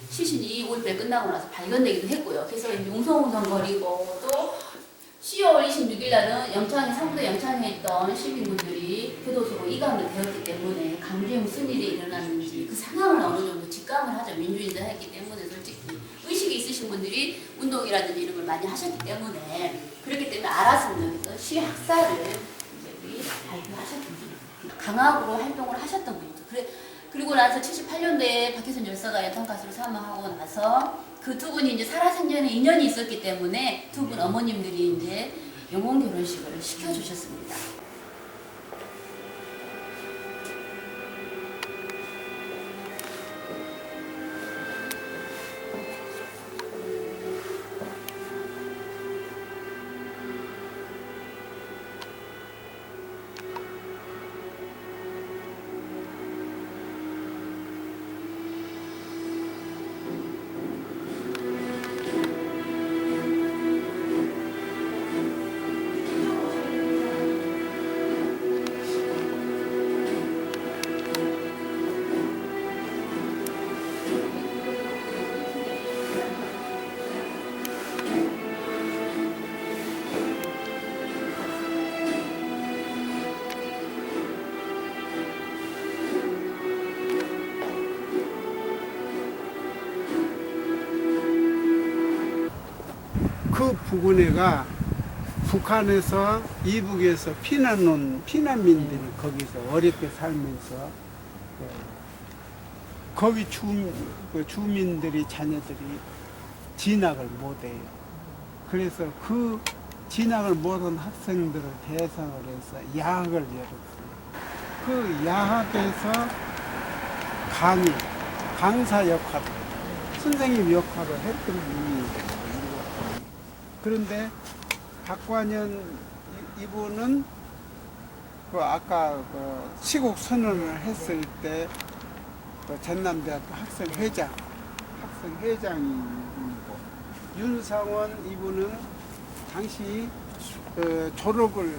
시신이 5.18 끝나고 나서 발견되기도 했고요. 그래서 이제 웅성웅성거리고 또 10월 26일 날은 영창에, 상부도 영창에 있던 시민분들이 교도소로 이감이 되었기 때문에 강주에 무슨 일이 일어났는지 그 상황을 어느 정도 직감을 하죠. 민주인들 했기 때문에 솔직히 의식이 있으신 분들이 운동이라든지 이런 걸 많이 하셨기 때문에 그렇기 때문에 알았습니다. 그래서 시 학사를 이제 우리 발표하셨던 분이에요. 강압으로 활동을 하셨던 분이죠. 그리고 나서 78년도에 박혜선 열사가 연탄가스로 사망하고 나서 그 두 분이 이제 살아생전에 인연이 있었기 때문에 두 분 어머님들이 이제 영혼 결혼식을 시켜주셨습니다. 그 부근에가 북한에서 이북에서 피난 온 피난민들이 거기서 어렵게 살면서 거기 주민들이 자녀들이 진학을 못해요. 그래서 그 진학을 못한 학생들을 대상으로 해서 야학을 열었어요. 그 야학에서 강사 역할을, 선생님 역할을 했던 분이 그런데 박관현 이분은 그 아까 그 시국 선언을 했을 때 그 전남대학교 학생회장이고 윤상원 이분은 당시 졸업을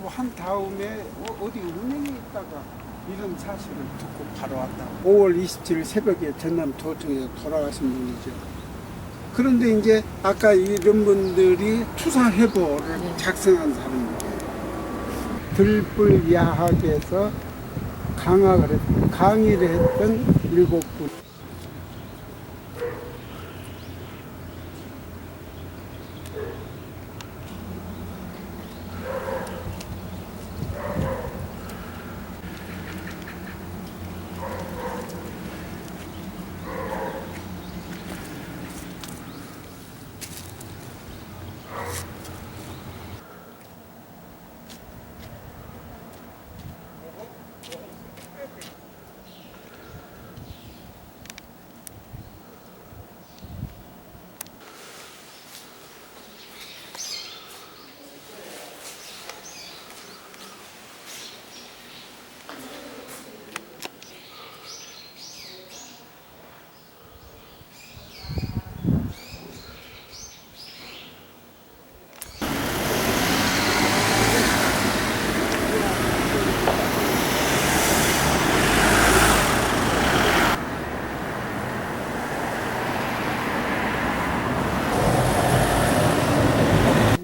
한 다음에 어디 은행에 있다가 이런 사실을 듣고 바로 왔다. 5월 27일 새벽에 전남 도청에서 돌아가신 분이죠. 그런데 이제 아까 이런 분들이 추사회보를 작성한 사람이에요. 들불 야학에서 강의를 했던 7분.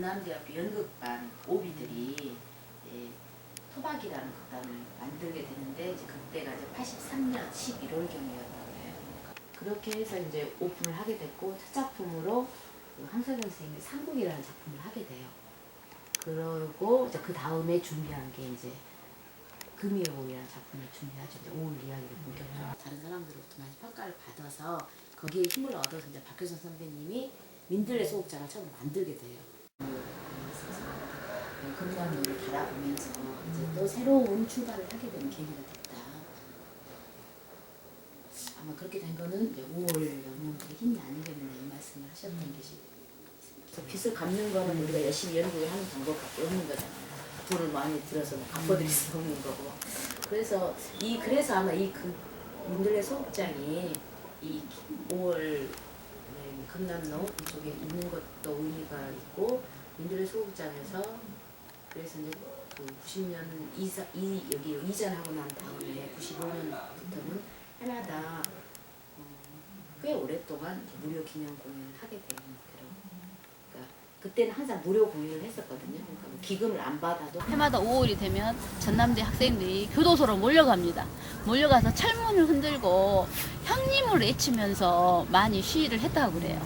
전남대학교 연극반 오비들이 토박이라는 극단을 만들게 되는데 이제 그때가 이제 83년 11월경이었다고 해요. 그렇게 해서 이제 오픈을 하게 됐고 첫 작품으로 황석영 선생님이 삼국이라는 작품을 하게 돼요. 그러고 이제 그 다음에 준비한 게 이제 금이의 오후라는 작품을 준비하죠. 이제 오후 이야기를 본격적으로 다른 사람들로부터 많이 평가를 받아서 거기에 힘을 얻어서 이제 박효선 선배님이 민들레 소극장을 처음 만들게 돼요. 금감을 바라보면서 이제 또 새로운 출발을 하게 되는 계기가 됐다. 아마 그렇게 된 거는 이제 5월 연구원들의 힘이 아니겠나 이 말씀을 하셨던 것이. 그래서 빚을 갚는 거는 우리가 열심히 연구를 하는 방법밖에 없는 거잖아요. 돈을 많이 들어서 뭐 갚아드릴 수 없는 거고. 그래서 아마 그 민들레 소극장이 이 5월 금남로 쪽에 있는 것도 의미가 있고 민들레 소극장에서 그래서 이제 그 90년 여기 이전하고 난 다음에 95년부터는 해마다 꽤 오랫동안 무료 기념 공연을 하게 되는 그런. 그러니까 그때는 항상 무료 공연을 했었거든요. 그러니까 뭐 기금을 안 받아도 해마다 5월이 되면 전남대 학생들이 교도소로 몰려갑니다. 몰려가서 철문을 흔들고 형님을 외치면서 많이 시위를 했다고 그래요.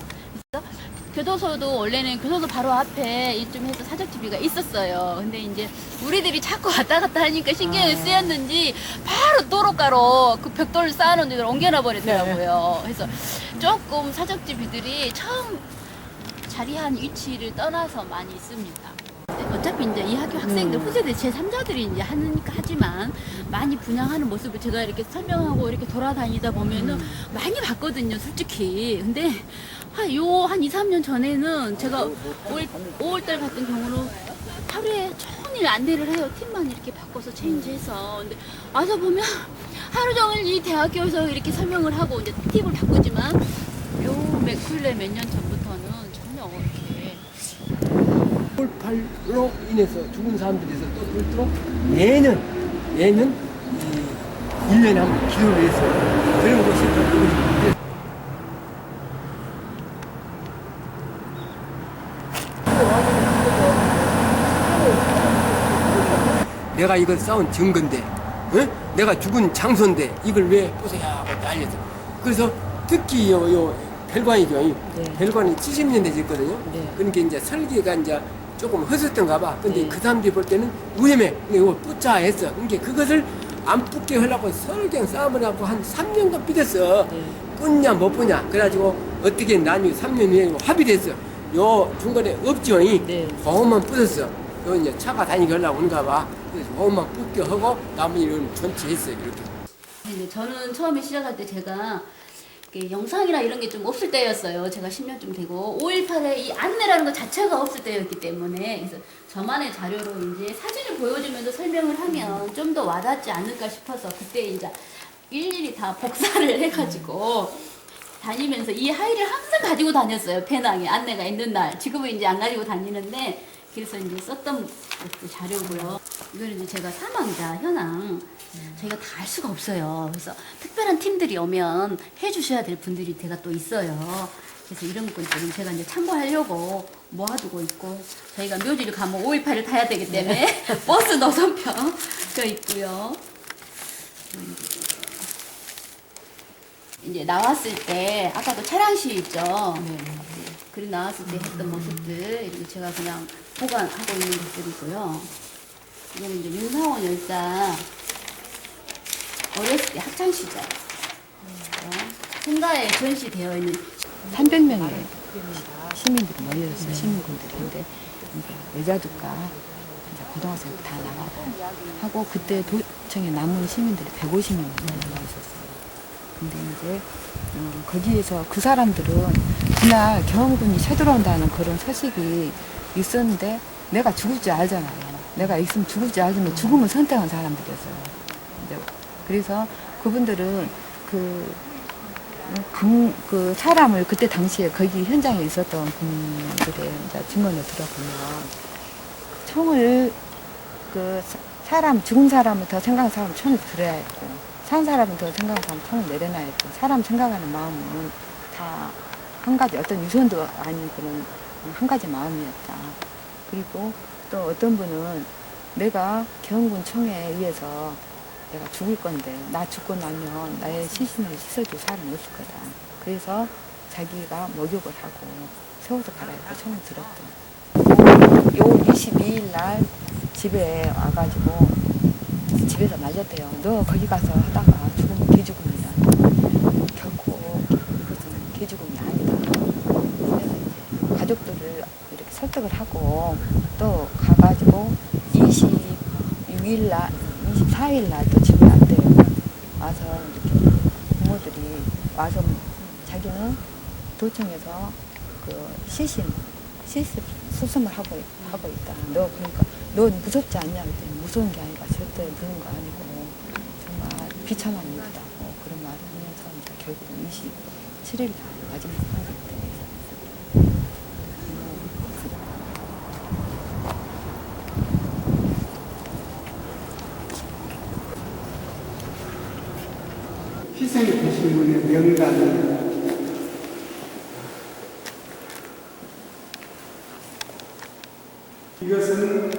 그래서 교도소도 원래는 교도소 바로 앞에 이쯤에서 사적TV가 있었어요. 근데 이제 우리들이 자꾸 왔다 갔다 하니까 신경이 쓰였는지 바로 도로가로 그 벽돌을 쌓아놓은 데를 옮겨놔 버렸더라고요. 그래서 조금 사적TV들이 처음 자리한 위치를 떠나서 많이 있습니다. 어차피 이제 이 학교 학생들, 후세대 제3자들이 이제 하니까 하지만 많이 분양하는 모습을 제가 이렇게 설명하고 이렇게 돌아다니다 보면은 많이 봤거든요, 솔직히. 근데 한 2, 3년 전에는 제가 5월달 같은 경우는 하루에 종일 안내를 해요. 팀만 이렇게 바꿔서 체인지해서. 근데 와서 보면 하루 종일 이 대학교에서 이렇게 설명을 하고 이제 팁을 바꾸지만 근래 몇 년 전부터는 전혀 이렇게 5.18로 인해서 죽은 사람들에서 또 별도로 매년 1년에 한 번 기도를 해서 그런 곳이 있거든요. 내가 이걸 쌓은 증거인데, 내가 죽은 장소인데 이걸 왜 부숴야 하고 난리죠. 그래서 특히 요 별관이죠. 별관이 70년대 짓거든요. 그러니까 이제 설계가 이제 조금 허술던가 봐. 근데 그 사람들이 볼 때는 위험해. 근데 이거 뿌짜 했어. 그러니까 그것을 안 붙게 하려고 설경 싸움을 하고 한 3년간 삐졌어. 뿌냐 못 뿌냐. 그래가지고 어떻게 나중에 3년 후에 합의됐어. 요 중간에 없죠. 그것만 부쉈어. 요 이제 차가 다니게 하려고 하는가 봐. 그래서 그것만 붙게 하고 나머지는 전체 했어요. 이렇게. 근데 저는 처음에 시작할 때 제가 영상이나 이런 게 좀 없을 때였어요. 제가 10년쯤 되고 5.18의 이 안내라는 것 자체가 없을 때였기 때문에 그래서 저만의 자료로 이제 사진을 보여주면서 설명을 하면 좀 더 와닿지 않을까 싶어서 그때 이제 일일이 다 복사를 해가지고 다니면서 이 하이를 항상 가지고 다녔어요. 배낭에 안내가 있는 날. 지금은 이제 안 가지고 다니는데 그래서 이제 썼던 것도 자료고요. 이거는 이제 제가 사망자 현황 저희가 다 알 수가 없어요. 그래서 특별한 팀들이 오면 해주셔야 될 분들이 제가 또 있어요. 그래서 이런 것들은 제가 이제 참고하려고 모아두고 있고 저희가 묘지를 가면 5.18을 타야 되기 때문에 버스 노선표가 있고요. 이제 나왔을 때 아까도 차량시 있죠. 그리고 나왔을 때 했던 모습들 이렇게 제가 그냥 보관하고 있는 것들이고요. 이거는 이제 윤상원 열사 어렸을 때 학창 시절 생가에 전시되어 있는 300명의 시민들이 모여있어요. 시민군들이. 근데 여자들과 고등학생 다 나가고 하고 그때 도청에 남은 시민들이 150명 나와 있었어요. 근데 이제 거기에서 그 사람들은 그날 경험군이 쳐들어온다는 그런 소식이 있었는데 내가 죽을 줄 알잖아요. 내가 있으면 죽을 줄 알지만 죽음을 선택한 사람들이었어요. 그래서 그분들은 그 사람을 그때 당시에 거기 현장에 있었던 분들의 증언을 들어보면 총을 죽은 사람을 더 생각하는 사람은 총을 들어야 했고 산 사람은 더 생각하는 사람은 총을 내려놔야 했고 사람 생각하는 마음은 다 한 가지 어떤 유선도 아닌 그런 한 가지 마음이었다. 그리고 또 어떤 분은 내가 경군 청에 의해서 내가 죽을 건데 나 죽고 나면 나의 시신을 씻어줄 사람이 없을 거다. 그래서 자기가 목욕을 하고 세워서 갈아입고 청을 들었대. 요 22일 날 집에 와가지고 집에서 말렸대요. 너 거기 가서 하다가 죽으면 개죽음이다. 결코 그것은 개죽음이 아니다. 그래서 이제 가족들을 이렇게 설득을 하고 또 가가지고 26일 날, 24일 날 또 집에 왔대요. 와서 이렇게 부모들이 와서 자기는 도청에서 그 수습을 하고 있다. 너 그러니까 너 무섭지 않냐 그랬더니 무서운 게 아니라 절대 그런 거 아니고 정말 비참한 일이라고 그런 말을 하면서 이제 결국은 27일 날 마지막 하게 돼. 희생되신 분의 명단을 이것은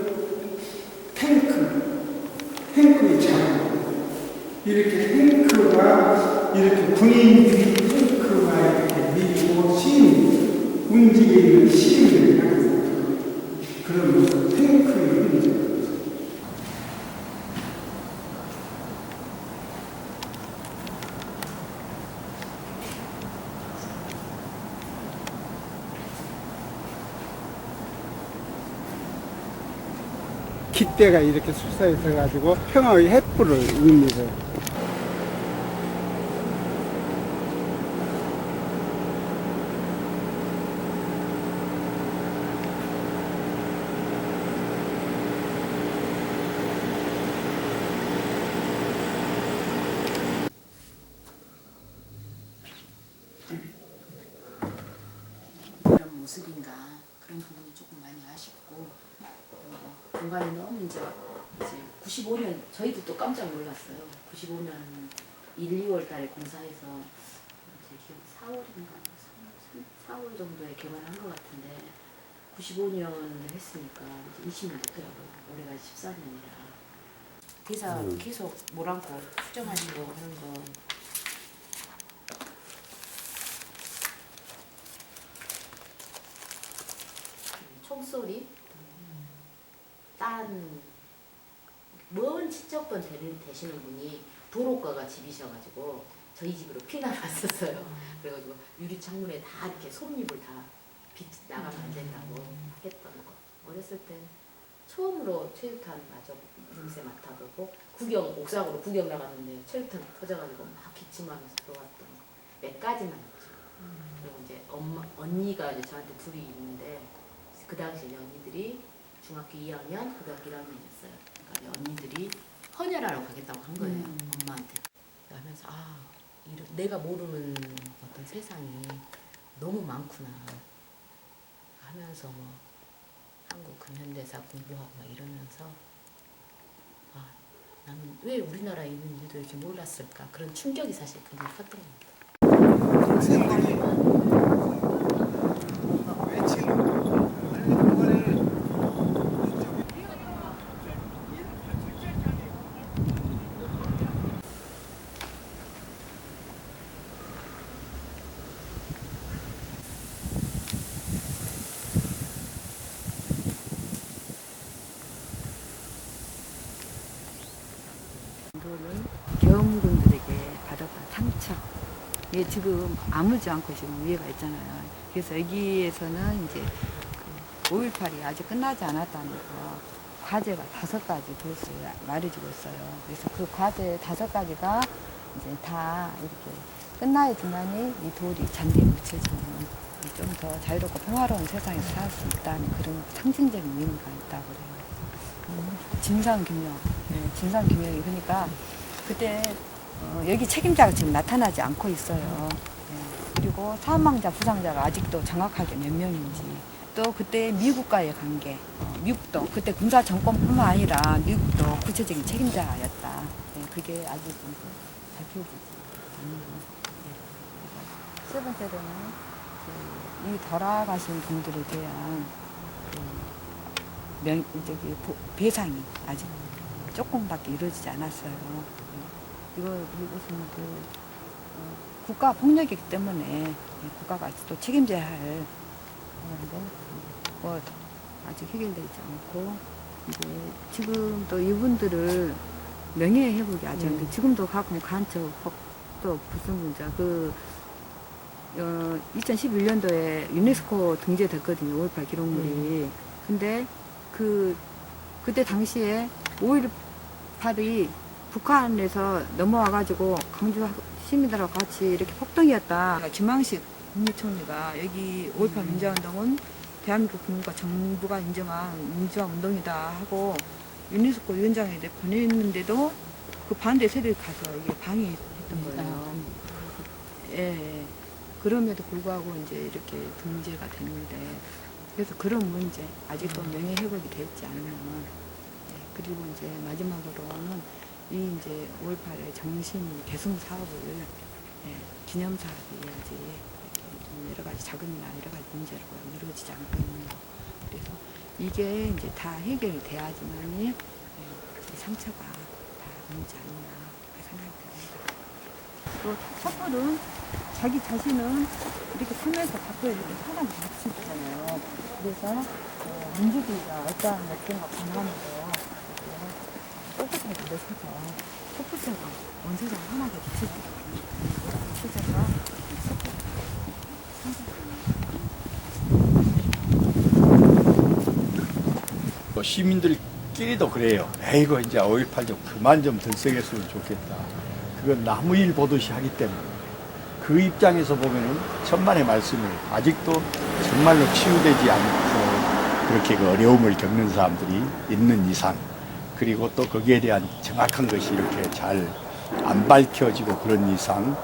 탱크의 장. 이렇게 탱크가 이렇게 군인들이 탱크가 이렇게 밀고 움직이는 시민을 하는 그런 모습, 탱크의 문제. 깃대가 이렇게 솟아있어 가지고 평화의 횃불을 의미해서 그런 모습인가 그런 부분이 조금 많이 아쉽고 공간이 너무 이제 95년 저희도 또 깜짝 놀랐어요. 95년 1, 2월 달에 공사해서 제 기억 4월인가 4월 정도에 개관한 것 같은데 95년을 했으니까 이제 20년 됐더라고요. 올해가 14년이라 대사 계속 몰아안고 수정하시고 하는 거 총소리 먼 친척분 되시는 분이 도로가가 집이셔가지고 저희 집으로 피난을 왔었어요. 그래가지고 유리 창문에 다 이렇게 솜잎을 다 빛 나가면 안 된다고 하겠던 거. 어렸을 때 처음으로 체육탄 마저 냄새 맡아보고 옥상으로 구경 나갔는데 체육탄 터져가지고 막 기침하면서 들어왔던 거. 몇 가지만 있죠. 그리고 이제 언니가 이제 저한테 둘이 있는데 그 당시에 언니들이 중학교 2학년, 고등학교 1학년이었어요. 그러니까 언니들이 헌혈하러 가겠다고 한 거예요. 엄마한테. 하면서 내가 모르는 어떤 세상이 너무 많구나 하면서 뭐 한국 근현대사 공부하고 막 이러면서 나는 왜 우리나라에 있는 일도 이렇게 몰랐을까 그런 충격이 사실 굉장히 컸던 것 같아요. 이거는 경험군들에게 받았던 상처. 이게 지금 아물지 않고 지금 위에가 있잖아요. 그래서 여기에서는 이제 그 5.18이 아직 끝나지 않았다는 거 과제가 5가지 돌을 말해주고 있어요. 그래서 그 과제 5가지가 이제 다 이렇게 끝나야지만이 이 돌이 잔디에 묻혀지는 좀 더 자유롭고 평화로운 세상에서 살 수 있다는 그런 상징적인 의미가 있다고 그래요. 진상규명. 네, 진상규명이 그러니까 그때 여기 책임자가 지금 나타나지 않고 있어요. 네, 그리고 사망자, 부상자가 아직도 정확하게 몇 명인지 또 그때 미국과의 관계, 미국도 그때 군사 정권뿐만 아니라 미국도 구체적인 책임자였다. 네, 그게 아직 밝혀지지 않는 거. 네. 세 번째로는 이 돌아가신 분들에 대한 배상이 아직 조금밖에 이루어지지 않았어요. 이것은 국가 폭력이기 때문에 국가가 또 책임져야 할 건데 뭐 아직 해결되지 않고 이제 지금 또 이분들을 명예 회복이 아직 안 돼. 지금도 가끔 간첩 또 무슨 문제 2011년도에 유네스코 등재됐거든요. 5.18 기록물이. 근데 그때 당시에 5.18이 북한에서 넘어와가지고 강주 시민들하고 같이 이렇게 폭동이었다. 김황식 국무총리가 여기 5.18 민주화운동은 대한민국 국민과 정부가 인정한 민주화 운동이다 하고 유네스코 위원장에 보냈는데도 그 반대 세력이 가서 이게 방해했던 거예요. 예. 그럼에도 불구하고 이제 이렇게 등재가 됐는데 그래서 그런 문제 아직도 명예 회복이 되지 않는 그리고 이제 마지막으로는 이 이제 5.18의 정신 계승 사업을 기념 사업이 아직 여러 가지 자금이나 여러 가지 문제로 이루어지지 않고 있는 거. 그래서 이게 이제 다 해결이 돼야지만이 이 상처가 다 낫지 않나 생각이 듭니다. 또 촛불은 자기 자신은 이렇게 살면서 밖으로 이렇게 사람이 닥치잖아요. 그래서 민주주의가 어떠한 역경과 반감으로 꼿꼿하게 일어서서 촛불처럼 온 세상 하나가 비칠 수 있는 세상과 시민들끼리도 그래요. 에이고 이제 5.18 좀 그만 좀 들썩였으면 좋겠다. 그건 나무 일 보듯이 하기 때문에 그 입장에서 보면은 천만의 말씀을 아직도 정말로 치유되지 않고 그렇게 그 어려움을 겪는 사람들이 있는 이상 그리고 또 거기에 대한 정확한 것이 이렇게 잘 안 밝혀지고 그런 이상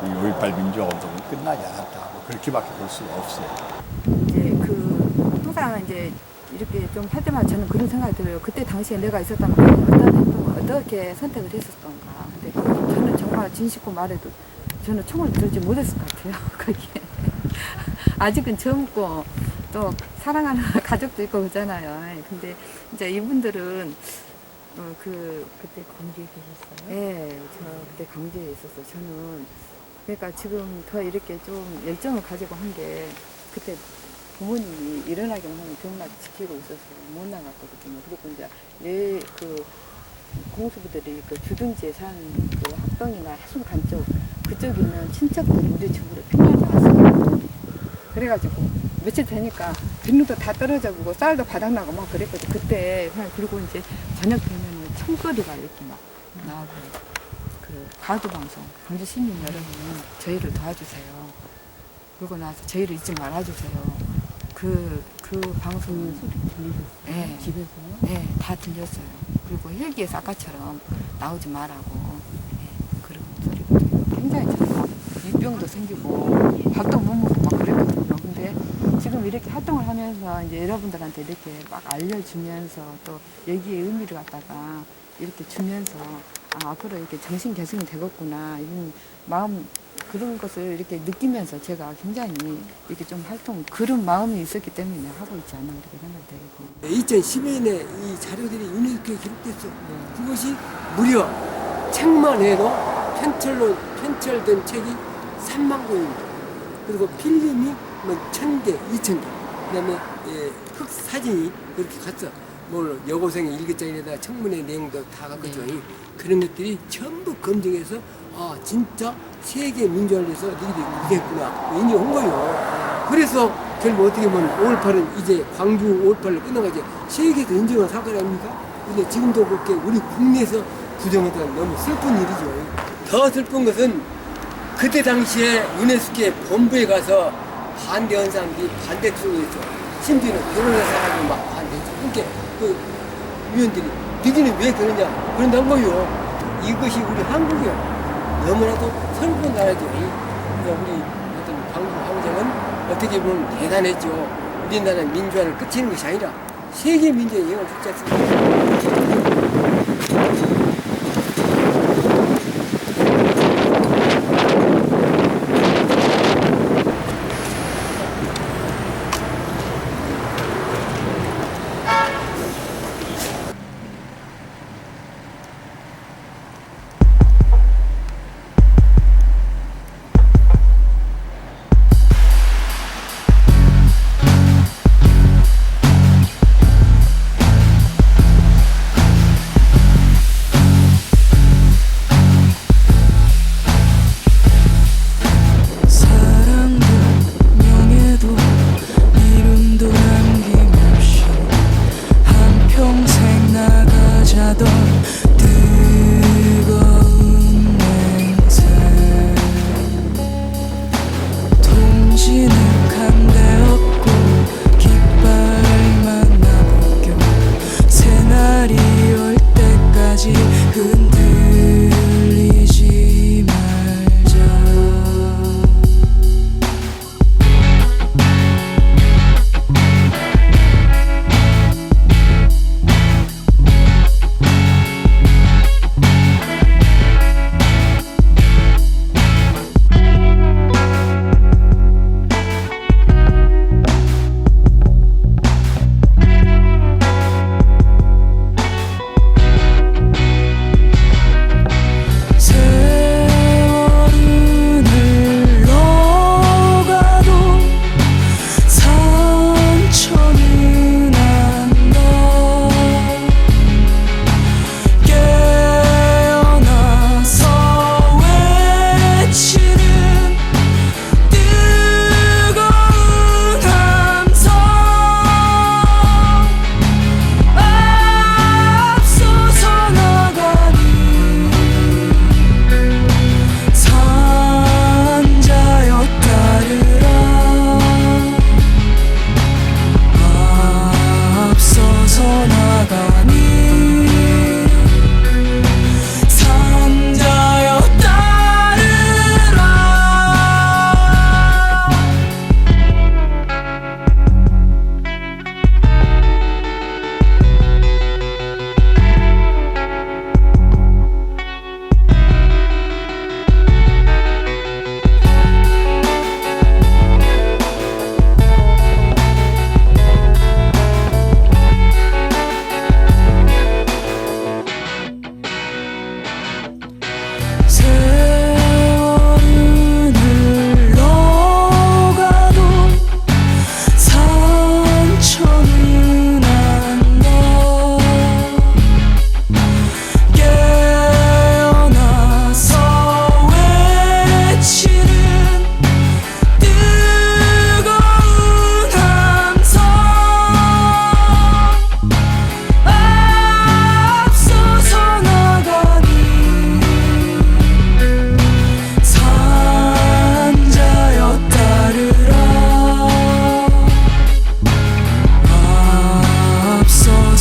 이 5.18 민주화 운동은 끝나지 않았다. 뭐 그렇게밖에 볼 수가 없어요. 이제 항상 이제 이렇게 좀 할 때마다 저는 그런 생각이 들어요. 그때 당시에 내가 있었다면 어떤 행동을 어떻게 선택을 했었던가. 근데 저는 정말 진실고 말해도 저는 총을 들지 못했을 것 같아요. 그게 아직은 젊고 또 사랑하는 가족도 있고 그러잖아요. 근데 이제 이분들은 그때 광주에 계셨어요? 네, 저 그때 광주에 있었어요. 저는 그러니까 지금 더 이렇게 좀 열정을 가지고 한 게 그때 부모님이 일어나기만 하면 병날 지키고 있었어요. 못 나갔거든요. 그리고 이제 공수부들이 그 주둔지에 사는 그 합동이나 해순간 쪽 그쪽에 있는 친척들이 우리 집으로 피난이 왔어요. 그래가지고 며칠 되니까 빈누도 다 떨어져보고 쌀도 바닥나고 막 그랬거든요. 그때 그리고 이제 저녁 되면 총소리가 이렇게 막 나고 그 가두방송 광주 시민 여러분 저희를 도와주세요. 그러고 나서 저희를 잊지 말아주세요. 그 방송 소리 들리셨어요? 네. 집에서요? 네, 다 들렸어요. 그리고 헬기에서 아까처럼 나오지 말라고 그런 소리가 굉장히 잘 입병도 생기고 밥도 못 먹고 막 그랬거든요. 근데 지금 이렇게 활동을 하면서 이제 여러분들한테 이렇게 막 알려주면서 또 여기에 의미를 갖다가 이렇게 주면서 앞으로 이렇게 정신 개선이 되겠구나 이런 마음 그런 것을 이렇게 느끼면서 제가 굉장히 이렇게 좀 그런 마음이 있었기 때문에 하고 있지 않나 이렇게 생각되고. 2012년에 이 자료들이 유네스코에 기록됐어. 그것이 무려 책만 해도 편철된 책이 3만 권입니다. 그리고 필름이 1000개, 2000개. 그 다음에 흑사진이 그렇게 갔어. 여고생의 일기장에다 청문회 내용도 다 갔거든요. 네. 그런 것들이 전부 검증해서 진짜 세계 민주화를 위해서 너희들이 고생했구나 인정한 거예요. 그래서 결국 어떻게 보면 5.18은 이제 광주 5.18로 끝나가지 세계에서 인정한 사건 아닙니까? 근데 지금도 그렇게 우리 국내에서 부정하다 너무 슬픈 일이죠. 더 슬픈 것은 그때 당시에 유네스코의 본부에 가서 반대한 사람들이 반대 투표했죠. 심지어는 결혼한 사람이 막 반대했죠. 그러니까 그 위원들이 너희는 왜 그러냐 그런다는 거예요. 이것이 우리 한국이야. 너무나도 슬픈 나라죠. 그러니까 우리 어떤 광주 황정은 어떻게 보면 대단했죠. 우리나라는 민주화를 끝이는 것이 아니라 세계 민주화에 영향을 주지 않습니까?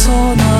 벗어나